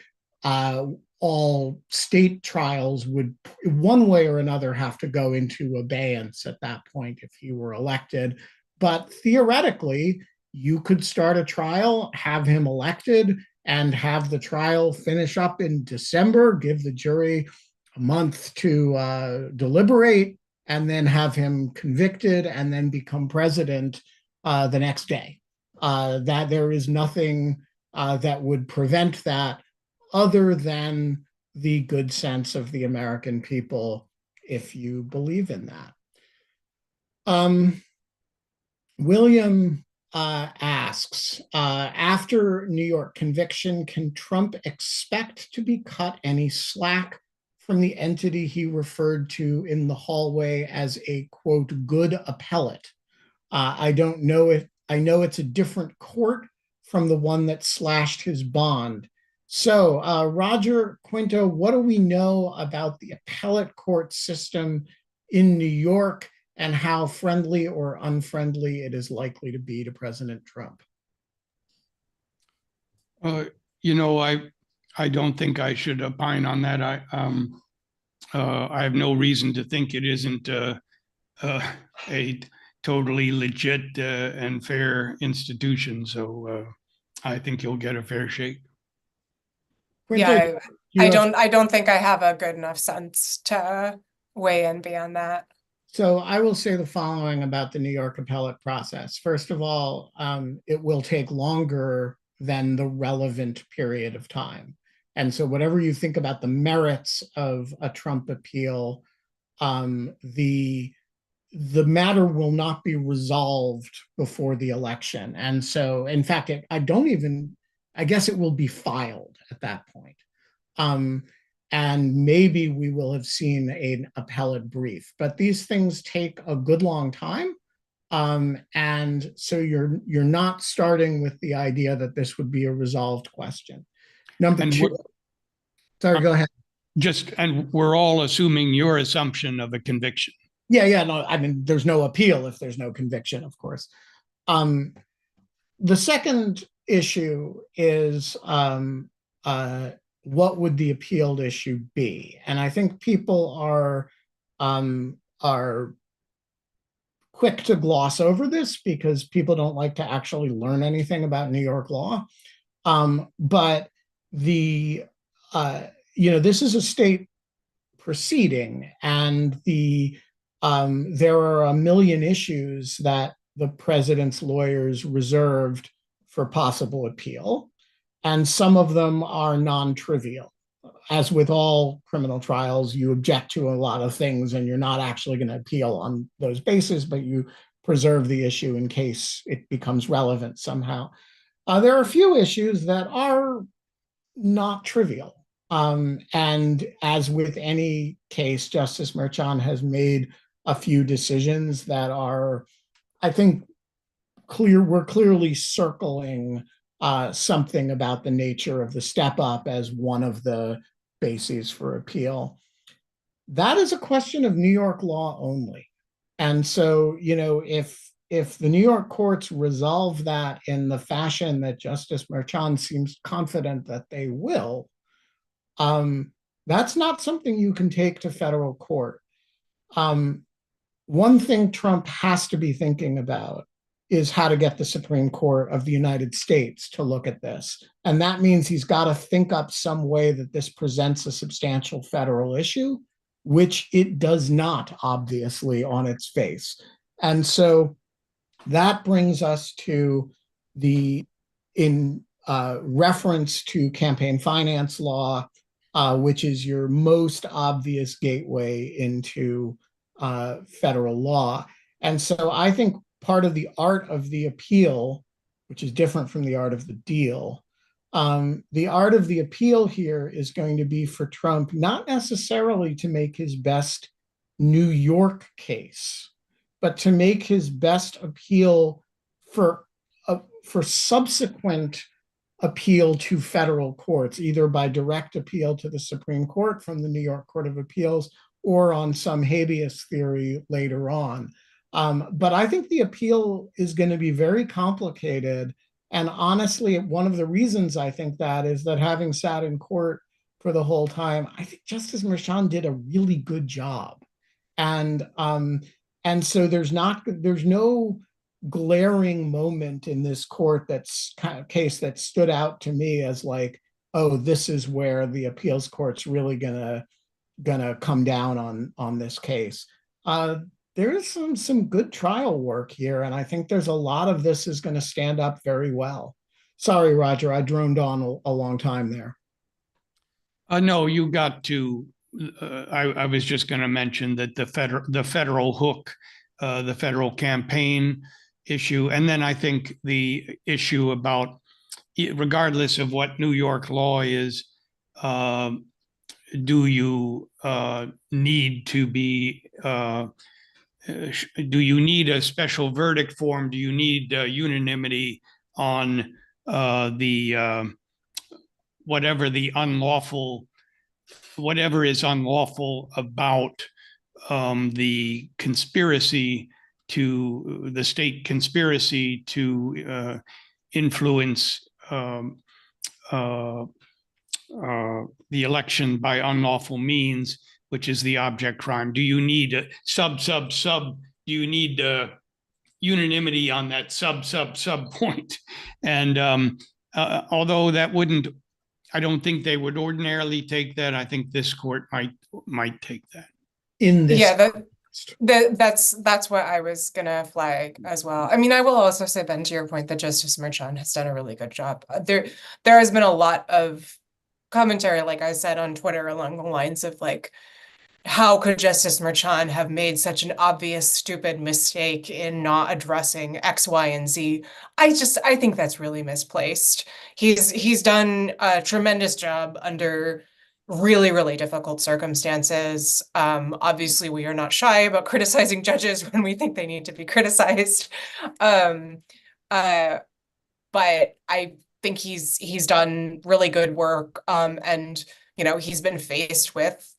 [SPEAKER 1] all state trials would, one way or another, have to go into abeyance at that point if he were elected. But theoretically, you could start a trial, have him elected, and have the trial finish up in December, give the jury a month to deliberate, and then have him convicted and then become president the next day. That there is nothing that would prevent that, other than the good sense of the American people, if you believe in that. William asks, after New York conviction, can Trump expect to be cut any slack from the entity he referred to in the hallway as a, quote, good appellate? I don't know if, I know it's a different court from the one that slashed his bond. So, Roger, Quinto, what do we know about the appellate court system in New York and how friendly or unfriendly it is likely to be to President Trump?
[SPEAKER 3] I don't think I should opine on that. I have no reason to think it isn't a totally legit and fair institution. So I think you'll get a fair shake.
[SPEAKER 2] Yeah, I don't think I have a good enough sense to weigh in beyond that.
[SPEAKER 1] So I will say the following about the New York appellate process. First of all, it will take longer than the relevant period of time. And so whatever you think about the merits of a Trump appeal, the matter will not be resolved before the election. And so, in fact, I guess it will be filed at that point. and maybe we will have seen an appellate brief. But these things take a good long time. And so you're not starting with the idea that this would be a resolved question. Number
[SPEAKER 3] And
[SPEAKER 1] two, sorry, go ahead.
[SPEAKER 3] And we're all assuming your assumption of a conviction.
[SPEAKER 1] Yeah, no, I mean, there's no appeal if there's no conviction, of course. The second issue is what would the appealed issue be? And I think people are quick to gloss over this because people don't like to actually learn anything about New York law. But this is a state proceeding, and there are a million issues that the president's lawyers reserved for possible appeal, and some of them are non-trivial. As with all criminal trials, you object to a lot of things and you're not actually going to appeal on those bases, but you preserve the issue in case it becomes relevant somehow. There are a few issues that are not trivial. And as with any case, Justice Merchan has made a few decisions that are, I think, we're clearly circling something about the nature of the step up as one of the bases for appeal. That is a question of New York law only. And so, if the New York courts resolve that in the fashion that Justice Merchan seems confident that they will, that's not something you can take to federal court. One thing Trump has to be thinking about is how to get the Supreme Court of the United States to look at this. And that means he's got to think up some way that this presents a substantial federal issue, which it does not, obviously, on its face. And so that brings us to in reference to campaign finance law, which is your most obvious gateway into federal law. And so I think part of the art of the appeal, which is different from the art of the deal, the art of the appeal here is going to be for Trump, not necessarily to make his best New York case, but to make his best appeal for subsequent appeal to federal courts, either by direct appeal to the Supreme Court from the New York Court of Appeals or on some habeas theory later on. But I think the appeal is going to be very complicated. And honestly, one of the reasons I think that is that having sat in court for the whole time, I think Justice Merchan did a really good job. And so there's no glaring moment in this court case that stood out to me as like, oh, this is where the appeals court's really gonna come down on this case. There is some good trial work here, and I think there's a lot of this is going to stand up very well. Sorry, Roger, I droned on a long time there.
[SPEAKER 3] No, you got to. I was just going to mention that the federal hook, the federal campaign issue, and then I think the issue about, regardless of what New York law is, do you need to be? Do you need a special verdict form? Do you need unanimity on whatever is unlawful about the conspiracy the state conspiracy to influence the election by unlawful means, which is the object crime? Do you need a do you need unanimity on that sub point? And although that wouldn't, I don't think they would ordinarily take that. I think this court might take that.
[SPEAKER 2] In this, yeah, that's what I was gonna flag as well. I mean, I will also say, Ben, to your point, that Justice Merchan has done a really good job. There has been a lot of commentary, like I said on Twitter, along the lines of like, how could Justice Merchan have made such an obvious, stupid mistake in not addressing X, Y, and Z? I think that's really misplaced. He's done a tremendous job under really, really difficult circumstances. Obviously, we are not shy about criticizing judges when we think they need to be criticized. Um, but I think he's done really good work. And he's been faced with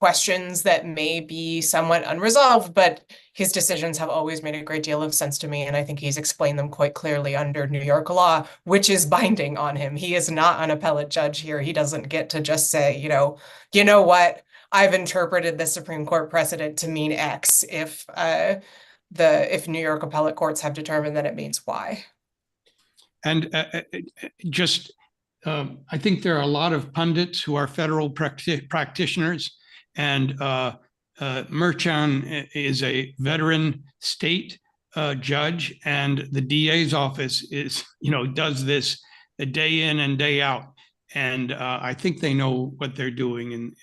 [SPEAKER 2] questions that may be somewhat unresolved, but his decisions have always made a great deal of sense to me. And I think he's explained them quite clearly under New York law, which is binding on him. He is not an appellate judge here. He doesn't get to just say, you know what, I've interpreted the Supreme Court precedent to mean X if New York appellate courts have determined that it means Y.
[SPEAKER 3] And I think there are a lot of pundits who are federal practitioners, and Merchan is a veteran state judge, and the DA's office does this a day in and day out, and I think they know what they're doing. And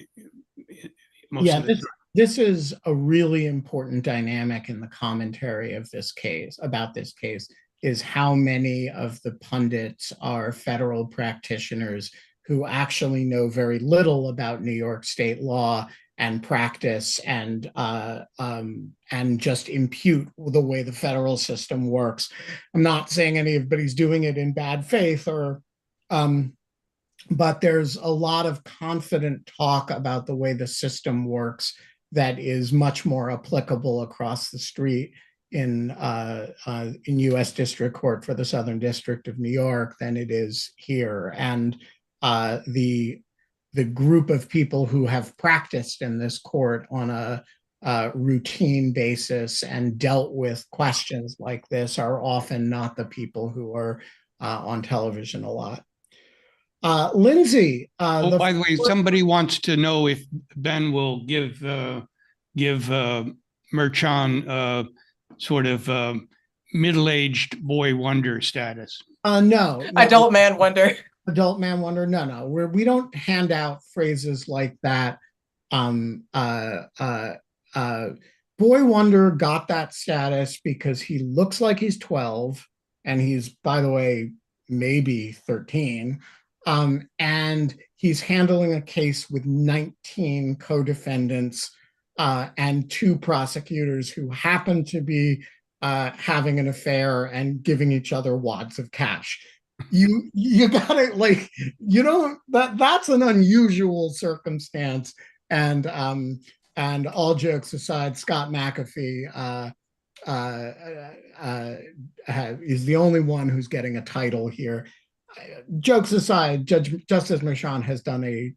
[SPEAKER 1] this is a really important dynamic in the commentary of this case, about this case, is how many of the pundits are federal practitioners who actually know very little about New York state law and practice, and just impute the way the federal system works. I'm not saying anybody's doing it in bad faith, but there's a lot of confident talk about the way the system works that is much more applicable across the street in U.S. District Court for the Southern District of New York than it is here. And the group of people who have practiced in this court on a routine basis and dealt with questions like this are often not the people who are on television a lot. Lindsay.
[SPEAKER 3] By the way, somebody wants to know if Ben will give Merchan sort of middle-aged boy wonder status.
[SPEAKER 1] No.
[SPEAKER 2] Adult man wonder.
[SPEAKER 1] Adult man wonder. No. We don't hand out phrases like that. Boy wonder got that status because he looks like he's 12, and he's, by the way, maybe 13. And he's handling a case with 19 co-defendants and 2 prosecutors who happen to be having an affair and giving each other wads of cash. You gotta, like, that's an unusual circumstance. And all jokes aside, Scott McAfee is the only one who's getting a title here. Jokes aside, Justice Merchan has done a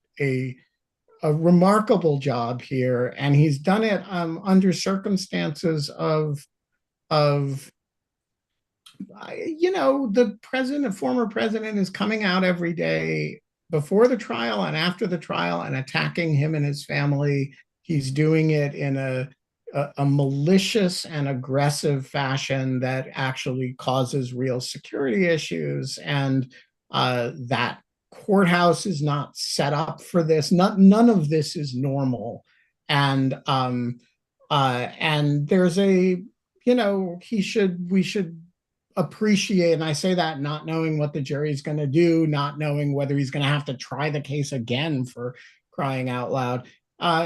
[SPEAKER 1] remarkable job here, and he's done it under circumstances of the former president is coming out every day before the trial and after the trial and attacking him and his family. He's doing it in a malicious and aggressive fashion that actually causes real security issues, and that courthouse is not set up for this. None of this is normal, and there's we should appreciate, and I say that not knowing what the jury's going to do, not knowing whether he's going to have to try the case again, for crying out loud.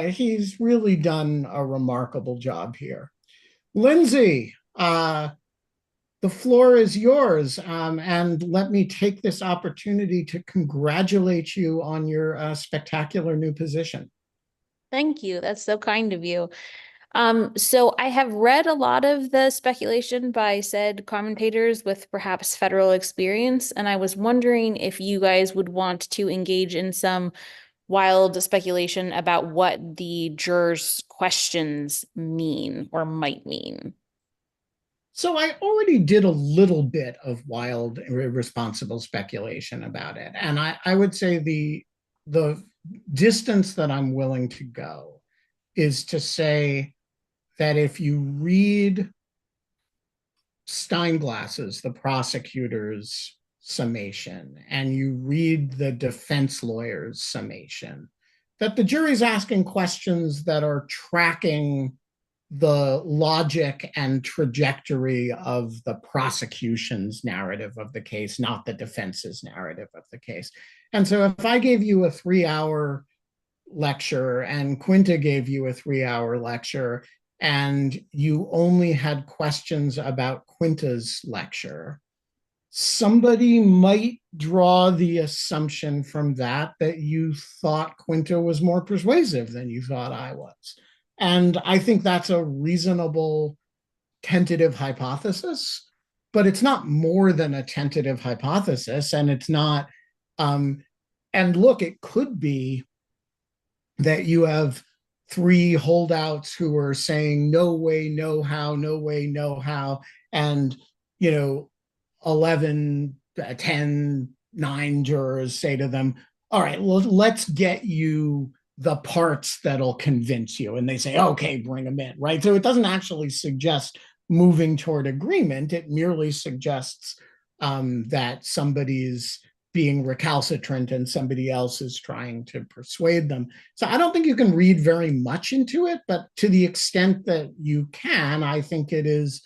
[SPEAKER 1] He's really done a remarkable job here. Lindsay, the floor is yours, and let me take this opportunity to congratulate you on your spectacular new position.
[SPEAKER 4] Thank you. That's so kind of you. So I have read a lot of the speculation by said commentators with perhaps federal experience, and I was wondering if you guys would want to engage in some wild speculation about what the jurors' questions mean or might mean.
[SPEAKER 1] So I already did a little bit of wild, irresponsible speculation about it. And I would say the distance that I'm willing to go is to say that if you read Steinglass's, the prosecutor's summation, and you read the defense lawyer's summation, that the jury's asking questions that are tracking the logic and trajectory of the prosecution's narrative of the case, not the defense's narrative of the case. And so if I gave you a 3-hour lecture and Quinta gave you a 3-hour lecture and you only had questions about Quinta's lecture, somebody might draw the assumption from that you thought Quinta was more persuasive than you thought I was. And I think that's a reasonable tentative hypothesis, but it's not more than a tentative hypothesis. And it's not, and look, it could be that you have 3 holdouts who are saying no way, no how, no way, no how, and 11, 10, 9 jurors say to them, all right, well, let's get you the parts that'll convince you. And they say, okay, bring them in, right? So it doesn't actually suggest moving toward agreement. It merely suggests that somebody's being recalcitrant and somebody else is trying to persuade them. So I don't think you can read very much into it, but to the extent that you can, I think it is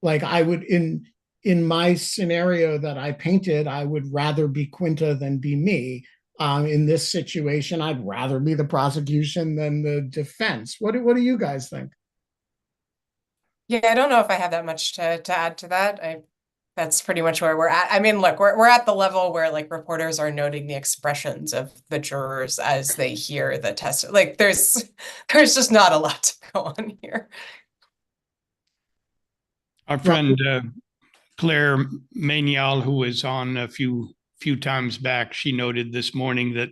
[SPEAKER 1] like I would, in my scenario that I painted, I would rather be Quinta than be me. In this situation, I'd rather be the prosecution than the defense. What do you guys think?
[SPEAKER 2] Yeah, I don't know if I have that much to add to that. That's pretty much where we're at. I mean, look, we're at the level where like reporters are noting the expressions of the jurors as they hear the test. Like there's just not a lot to go on here.
[SPEAKER 3] Our friend Claire Manial, who was on a few times back, she noted this morning that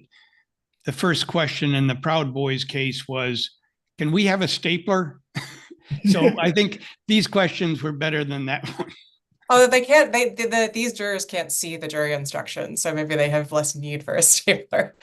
[SPEAKER 3] the first question in the Proud Boys case was, can we have a stapler? So I think these questions were better than that one.
[SPEAKER 2] Oh, these jurors can't see the jury instructions, so maybe they have less need for a stapler.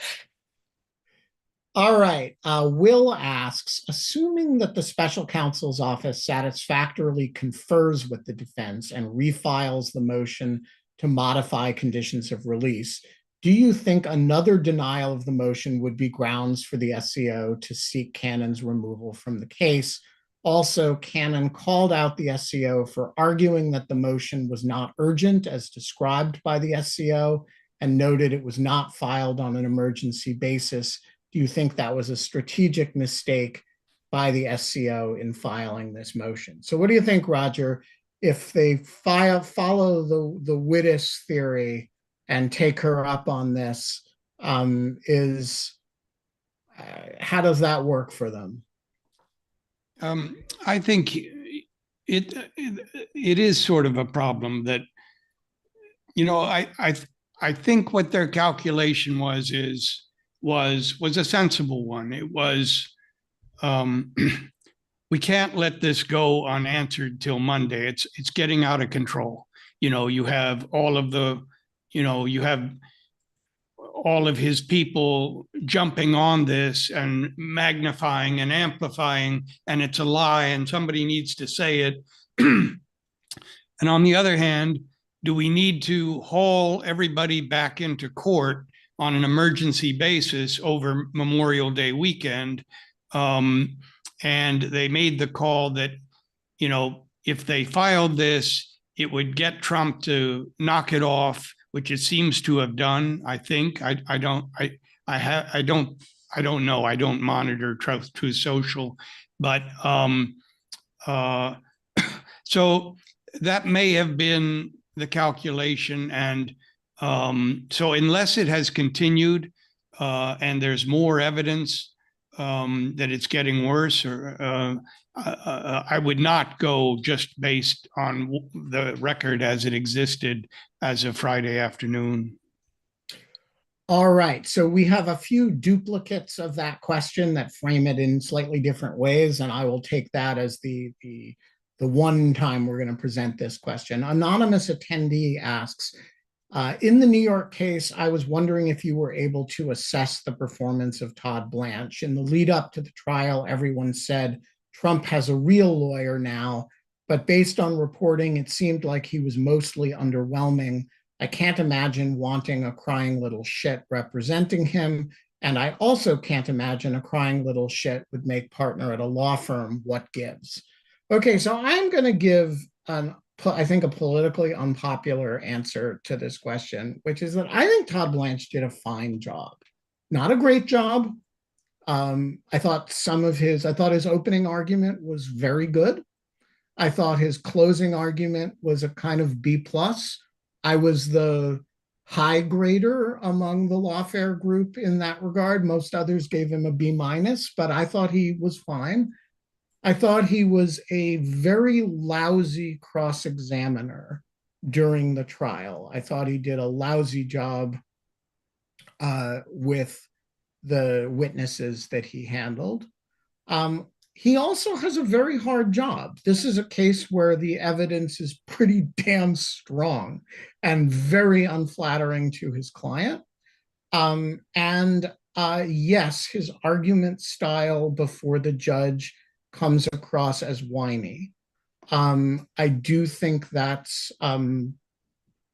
[SPEAKER 1] All right. Will asks, assuming that the special counsel's office satisfactorily confers with the defense and refiles the motion to modify conditions of release, do you think another denial of the motion would be grounds for the SCO to seek Cannon's removal from the case? Also, Cannon called out the SCO for arguing that the motion was not urgent as described by the SCO and noted it was not filed on an emergency basis. Do you think that was a strategic mistake by the SCO in filing this motion? So what do you think, Roger, if they follow the Wittes theory and take her up on this, how does that work for them?
[SPEAKER 3] I think it is sort of a problem that, I think what their calculation was a sensible one. It was, we can't let this go unanswered till Monday. It's getting out of control. You have all of his people jumping on this and magnifying and amplifying, and it's a lie and somebody needs to say it. And on the other hand, do we need to haul everybody back into court on an emergency basis over Memorial Day weekend? And they made the call that, if they filed this, it would get Trump to knock it off, which it seems to have done. I think I don't know. I don't monitor Truth Social, but so that may have been the calculation. And so unless it has continued and there's more evidence that it's getting worse, or I would not go just based on the record as it existed as of Friday afternoon.
[SPEAKER 1] All right. So we have a few duplicates of that question that frame it in slightly different ways, and I will take that as the one time we're going to present this question. Anonymous attendee asks, in the New York case, I was wondering if you were able to assess the performance of Todd Blanche. In the lead up to the trial, everyone said Trump has a real lawyer now, but based on reporting, it seemed like he was mostly underwhelming. I can't imagine wanting a crying little shit representing him. And I also can't imagine a crying little shit would make partner at a law firm. What gives? Okay, so I'm going to give I think a politically unpopular answer to this question, which is that I think Todd Blanche did a fine job. Not a great job, I thought his opening argument was very good. I thought his closing argument was a kind of B plus. I was the high grader among the Lawfare group in that regard. Most others gave him a B minus, but I thought he was fine. I thought he was a very lousy cross examiner during the trial. I thought he did a lousy job with the witnesses that he handled. He also has a very hard job. This is a case where the evidence is pretty damn strong and very unflattering to his client. Yes, his argument style before the judge comes across as whiny. I do think that's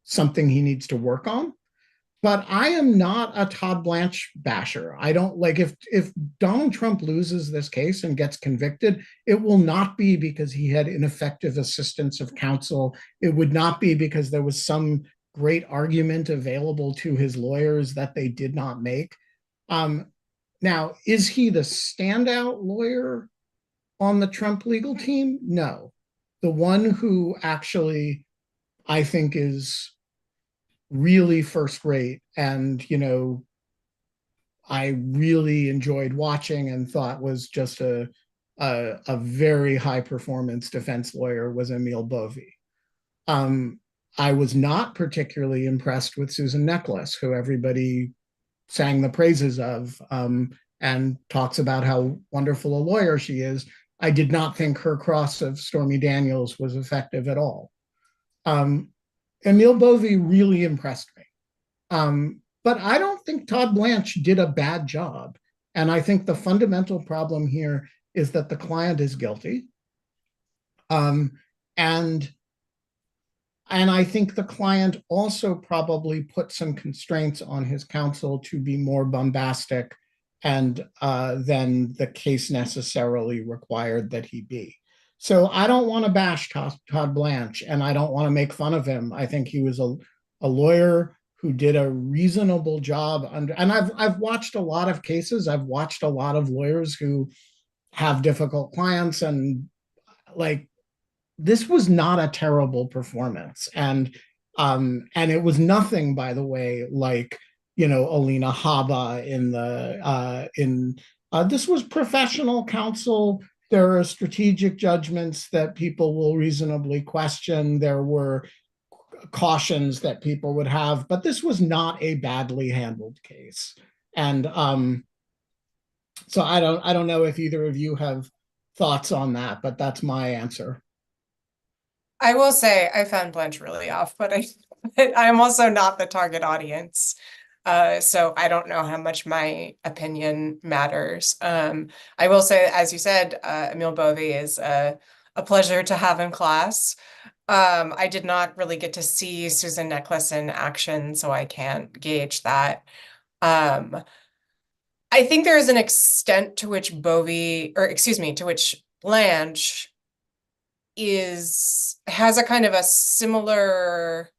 [SPEAKER 1] something he needs to work on. But I am not a Todd Blanche basher. I don't like if Donald Trump loses this case and gets convicted, it will not be because he had ineffective assistance of counsel. It would not be because there was some great argument available to his lawyers that they did not make. Now, is he the standout lawyer on the Trump legal team? No. The one who actually, I think, is really first rate and I really enjoyed watching and thought was just a very high performance defense lawyer was Emil Bovy. I was not particularly impressed with Susan Necklace, who everybody sang the praises of and talks about how wonderful a lawyer she is. I did not think her cross of Stormy Daniels was effective at all. Emil Bovy really impressed me. But I don't think Todd Blanche did a bad job. And I think the fundamental problem here is that the client is guilty. And I think the client also probably put some constraints on his counsel to be more bombastic and than the case necessarily required that he be. So I don't want to bash Todd Blanche, and I don't want to make fun of him. I think he was a lawyer who did a reasonable job and I've watched a lot of cases. I've watched a lot of lawyers who have difficult clients, and like this was not a terrible performance. And it was nothing, by the way, like Alina Habba this was professional counsel. There are strategic judgments that people will reasonably question. There were cautions that people would have, but this was not a badly handled case. And so I don't know if either of you have thoughts on that, but that's my answer.
[SPEAKER 2] I will say I found Blanche really off, but I'm also not the target audience. So I don't know how much my opinion matters. I will say, as you said, Emil Bovy is a pleasure to have in class. I did not really get to see Susan Necklace in action, so I can't gauge that. I think there is an extent to which to which Blanche has a kind of a similar,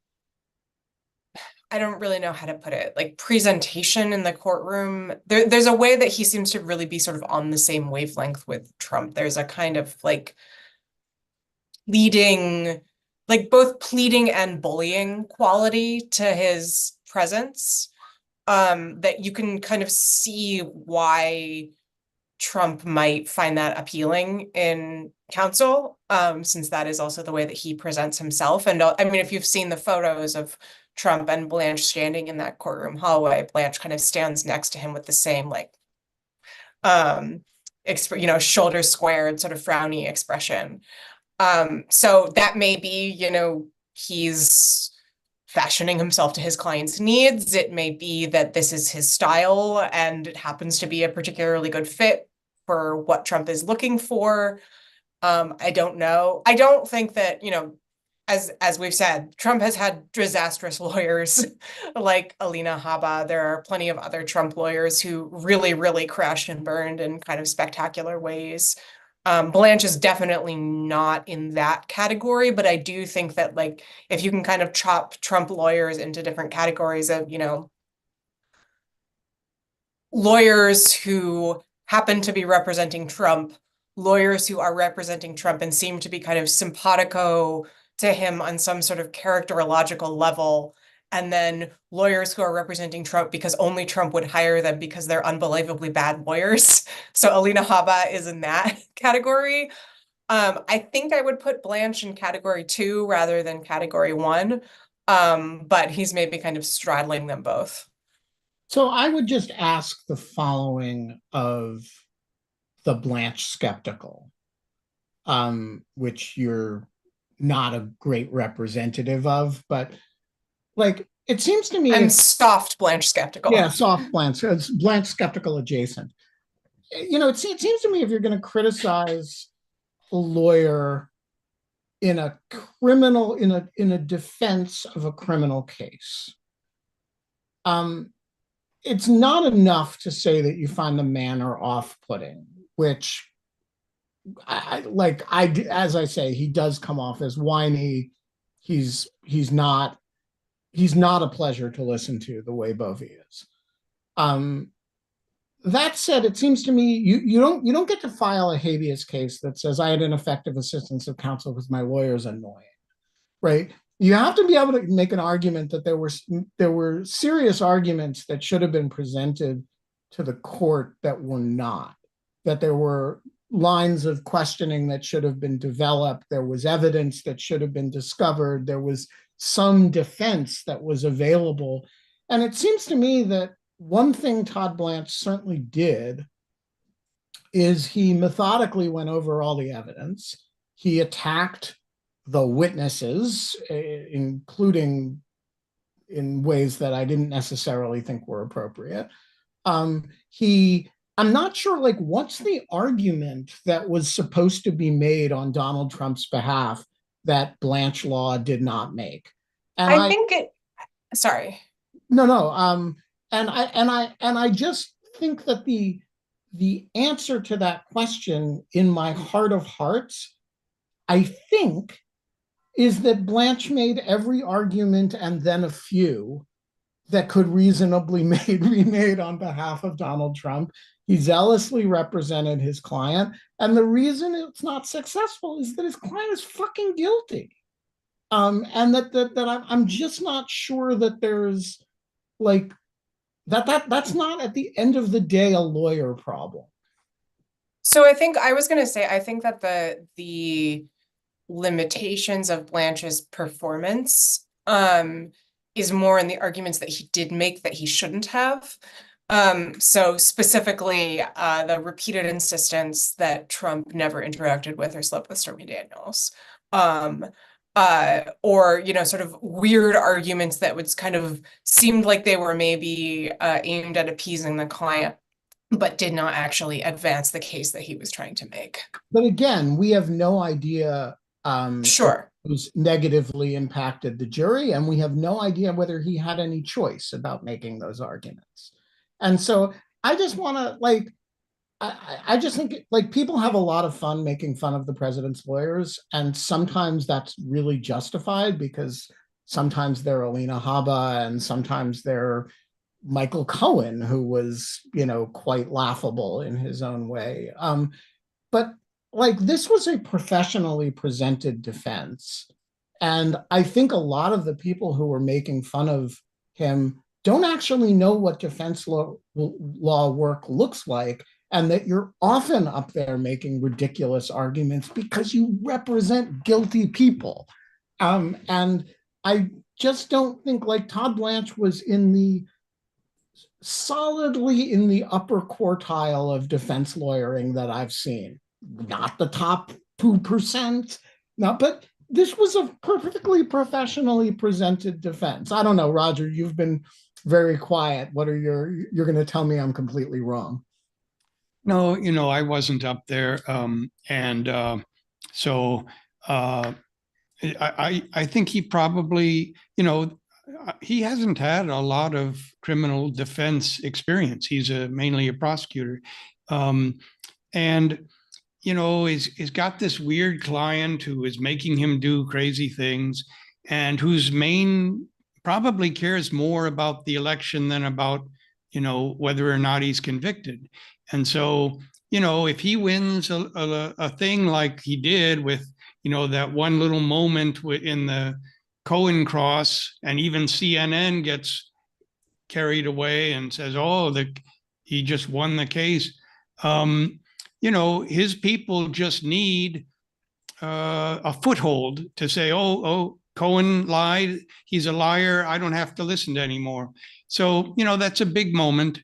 [SPEAKER 2] I don't really know how to put it, like presentation in the courtroom. There's a way that he seems to really be sort of on the same wavelength with Trump. There's a kind of like both pleading and bullying quality to his presence, that you can kind of see why Trump might find that appealing in counsel, since that is also the way that he presents himself. And I mean, if you've seen the photos of Trump and Blanche standing in that courtroom hallway, Blanche kind of stands next to him with the same shoulders squared, sort of frowny expression. So that may be, he's fashioning himself to his client's needs. It may be that this is his style and it happens to be a particularly good fit for what Trump is looking for. I don't know. I don't think that, as we've said, Trump has had disastrous lawyers like Alina Habba. There are plenty of other Trump lawyers who really, really crashed and burned in kind of spectacular ways. Blanche is definitely not in that category, but I do think that if you can kind of chop Trump lawyers into different categories of, lawyers who happen to be representing Trump, lawyers who are representing Trump and seem to be kind of simpatico to him on some sort of characterological level, and then lawyers who are representing Trump because only Trump would hire them because they're unbelievably bad lawyers. So Alina Habba is in that category. I think I would put Blanche in category 2 rather than category 1, but he's maybe kind of straddling them both.
[SPEAKER 1] So I would just ask the following of the Blanche skeptical, which you're not a great representative of, but like, it seems to me—
[SPEAKER 2] I'm soft Blanche skeptical.
[SPEAKER 1] Yeah, soft Blanche. It's Blanche skeptical adjacent. It seems to me if you're going to criticize a lawyer in a criminal, in a defense of a criminal case, it's not enough to say that you find the manner off-putting, which as I say, he does come off as whiny. He's not a pleasure to listen to the way Bovee is. That said, it seems to me you don't get to file a habeas case that says I had ineffective assistance of counsel because my lawyer's annoying, right? You have to be able to make an argument that there were serious arguments that should have been presented to the court that were not, that there were lines of questioning that should have been developed, there was evidence that should have been discovered, there was some defense that was available. And it seems to me that one thing Todd Blanche certainly did is he methodically went over all the evidence. He attacked the witnesses, including in ways that I didn't necessarily think were appropriate. I'm not sure, like, what's the argument that was supposed to be made on Donald Trump's behalf that Blanche Law did not make? And
[SPEAKER 2] I think it, sorry.
[SPEAKER 1] No. And I just think that the answer to that question, in my heart of hearts, I think, is that Blanche made every argument and then a few that could reasonably be made on behalf of Donald Trump. He zealously represented his client, and the reason it's not successful is that his client is fucking guilty. And that I'm just not sure that there's like that's not at the end of the day a lawyer problem.
[SPEAKER 2] So I think that the limitations of Blanche's performance is more in the arguments that he did make that he shouldn't have. So specifically, the repeated insistence that Trump never interacted with or slept with Stormy Daniels. Or, sort of weird arguments that would kind of seemed like they were maybe aimed at appeasing the client, but did not actually advance the case that he was trying to make.
[SPEAKER 1] But again, we have no idea
[SPEAKER 2] Sure.
[SPEAKER 1] who's negatively impacted the jury, and we have no idea whether he had any choice about making those arguments. And so I just want to I just think people have a lot of fun making fun of the president's lawyers, and sometimes that's really justified because sometimes they're Alina Habba and sometimes they're Michael Cohen, who was, quite laughable in his own way. But this was a professionally presented defense. And I think a lot of the people who were making fun of him don't actually know what defense law work looks like, and that you're often up there making ridiculous arguments because you represent guilty people. And I just don't think Todd Blanche was solidly in the upper quartile of defense lawyering that I've seen. Not the top 2%, but this was a perfectly professionally presented defense. I don't know, Roger, you've been very quiet. What are you're going to tell me I'm completely wrong?
[SPEAKER 3] No, I wasn't up there. So I think he probably, he hasn't had a lot of criminal defense experience. He's mainly a prosecutor. He's got this weird client who is making him do crazy things and whose probably cares more about the election than about whether or not he's convicted. And so, if he wins a thing like he did with, that one little moment in the Cohen cross, and even CNN gets carried away and says, oh, he just won the case. His people just need a foothold to say, oh, Cohen lied. He's a liar. I don't have to listen to anymore. So, that's a big moment.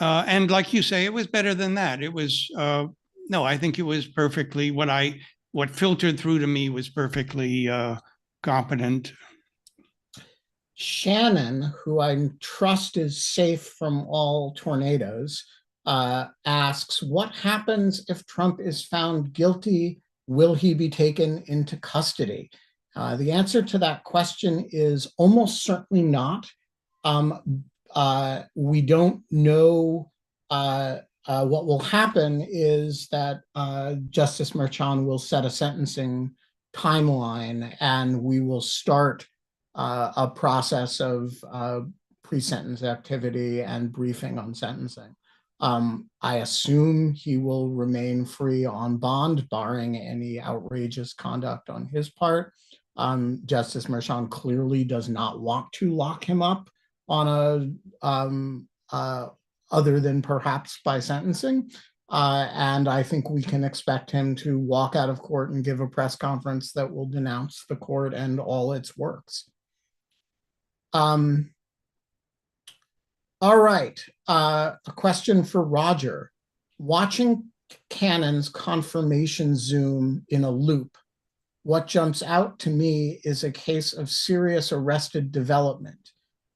[SPEAKER 3] And like you say, it was better than that. It was, no, I think it was perfectly, what filtered through to me was perfectly competent.
[SPEAKER 1] Shannon, who I trust is safe from all tornadoes, asks, what happens if Trump is found guilty? Will he be taken into custody? The answer to that question is almost certainly not. We don't know. What will happen is that Justice Merchan will set a sentencing timeline, and we will start a process of pre-sentence activity and briefing on sentencing. I assume he will remain free on bond, barring any outrageous conduct on his part. Justice Merchan clearly does not want to lock him up on other than perhaps by sentencing. And I think we can expect him to walk out of court and give a press conference that will denounce the court and all its works. All right, a question for Roger. Watching Cannon's confirmation Zoom in a loop, what jumps out to me is a case of serious arrested development.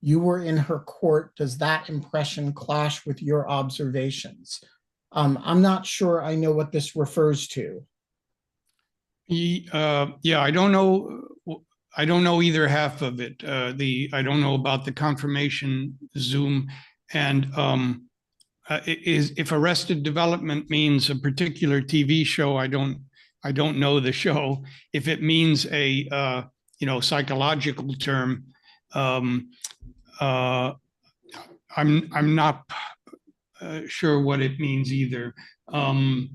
[SPEAKER 1] You were in her court. Does that impression clash with your observations? I'm not sure I know what this refers to.
[SPEAKER 3] Yeah, I don't know. I don't know either half of it. I don't know about the confirmation Zoom, and if arrested development means a particular TV show, I don't know the show. If it means a psychological term, I'm not sure what it means either.
[SPEAKER 1] Okay,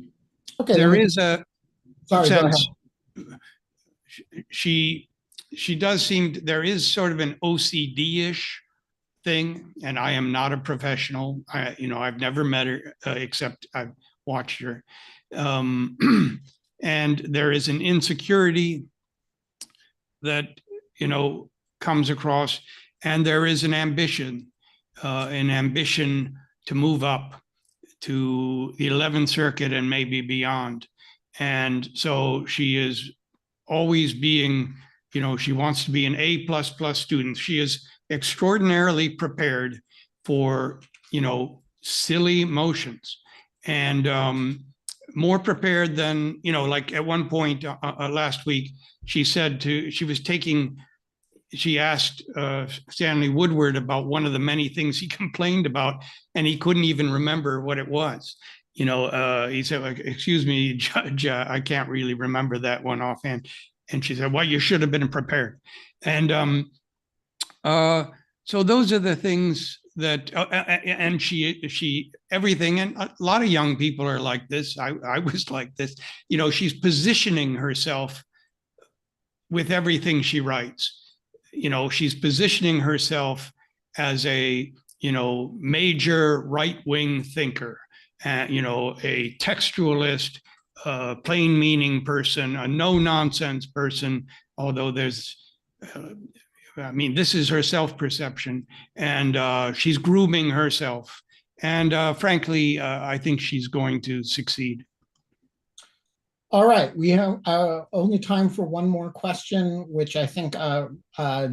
[SPEAKER 3] there is a
[SPEAKER 1] sorry.
[SPEAKER 3] sense she does seem, there is sort of an OCD-ish thing, and I am not a professional. I've never met her except I've watched her. And there is an insecurity that, comes across, and there is an ambition to move up to the 11th Circuit and maybe beyond. And so she is always being, she wants to be an A++ student. She is extraordinarily prepared for, silly motions, and more prepared than, like at one point last week, she asked Stanley Woodward about one of the many things he complained about, and he couldn't even remember what it was. He said, excuse me, Judge, I can't really remember that one offhand. And she said, well, you should have been prepared. And so those are the things that, and she, everything, and a lot of young people are like this. I was like this, she's positioning herself with everything she writes. She's positioning herself as a, major right-wing thinker, a textualist, plain meaning person, a no-nonsense person, although there's, this is her self-perception, and she's grooming herself. And frankly, I think she's going to succeed.
[SPEAKER 1] All right, we have only time for one more question, which I think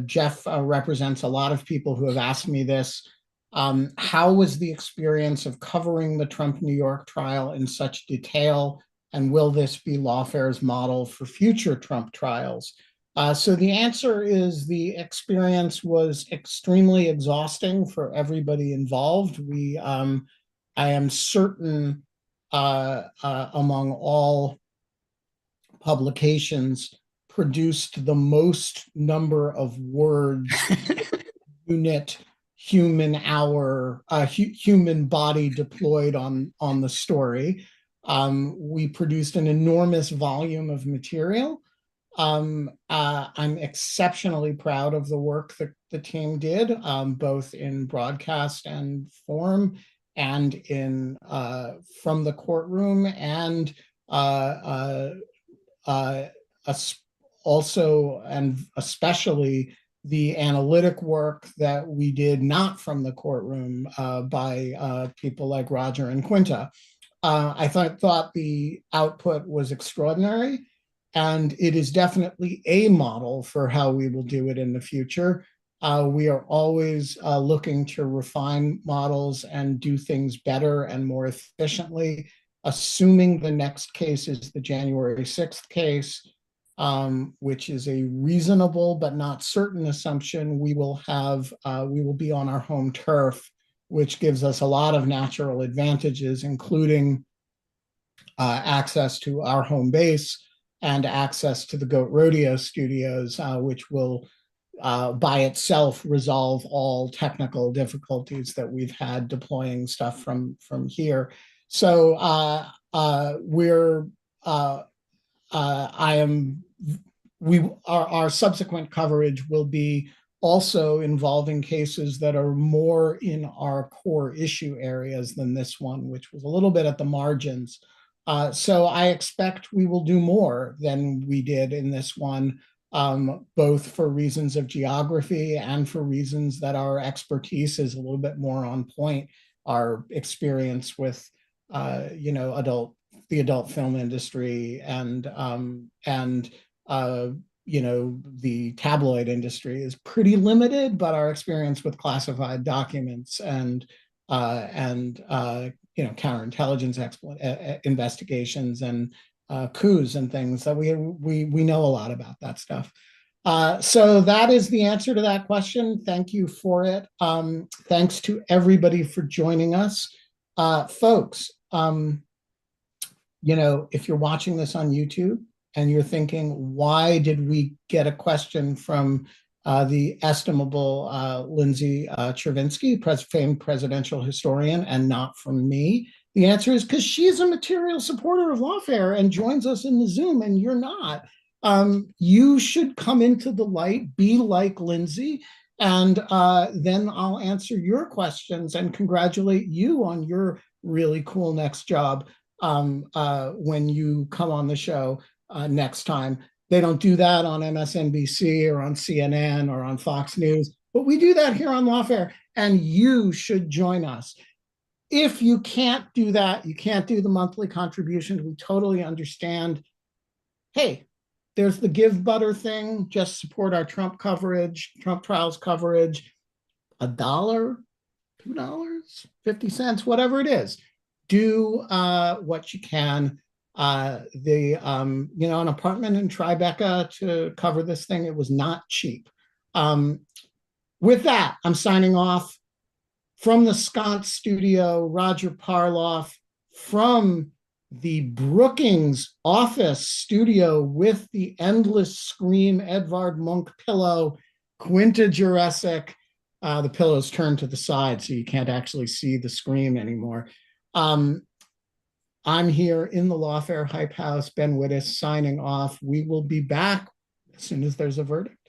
[SPEAKER 1] Jeff represents a lot of people who have asked me this. How was the experience of covering the Trump New York trial in such detail, and will this be Lawfare's model for future Trump trials? So the answer is the experience was extremely exhausting for everybody involved. I am certain among all publications produced the most number of words unit human hour, human body deployed on the story. We produced an enormous volume of material. I'm exceptionally proud of the work that the team did, both in broadcast and form, and in from the courtroom, and also and especially the analytic work that we did not from the courtroom by people like Roger and Quinta. I thought the output was extraordinary, and it is definitely a model for how we will do it in the future. We are always looking to refine models and do things better and more efficiently. Assuming the next case is the January 6th case, which is a reasonable but not certain assumption, we will be on our home turf, which gives us a lot of natural advantages, including access to our home base and access to the Goat Rodeo studios, which will by itself resolve all technical difficulties that we've had deploying stuff from here. So our subsequent coverage will be also involving cases that are more in our core issue areas than this one, which was a little bit at the margins. So I expect we will do more than we did in this one, both for reasons of geography and for reasons that our expertise is a little bit more on point. Our experience with, the adult film industry and the tabloid industry is pretty limited, but our experience with classified documents and counterintelligence investigations and coups and things, that we know a lot about that stuff. So that is the answer to that question. Thank you for it. Thanks to everybody for joining us. Folks, if you're watching this on YouTube and you're thinking, why did we get a question from the estimable Lindsay Chervinsky, famed presidential historian, and not from me? The answer is because she's a material supporter of Lawfare and joins us in the Zoom, and you're not. You should come into the light, be like Lindsay, and then I'll answer your questions and congratulate you on your really cool next job when you come on the show next time. They don't do that on MSNBC or on CNN or on Fox News, but we do that here on Lawfare, and you should join us. If you can't do that, you can't do the monthly contributions, we totally understand. Hey, there's the Give Butter thing. Just support our Trump coverage, Trump trials coverage. $1, $2, 50 cents, whatever it is. Do what you can. An apartment in Tribeca to cover this thing, it was not cheap. With that, I'm signing off. From the Sconce studio, Roger Parloff. From the Brookings office studio with the endless scream Edvard Munch pillow, Quinta Jurecic. The pillow's turned to the side, so you can't actually see the scream anymore. I'm here in the Lawfare Hype House, Ben Wittes signing off. We will be back as soon as there's a verdict.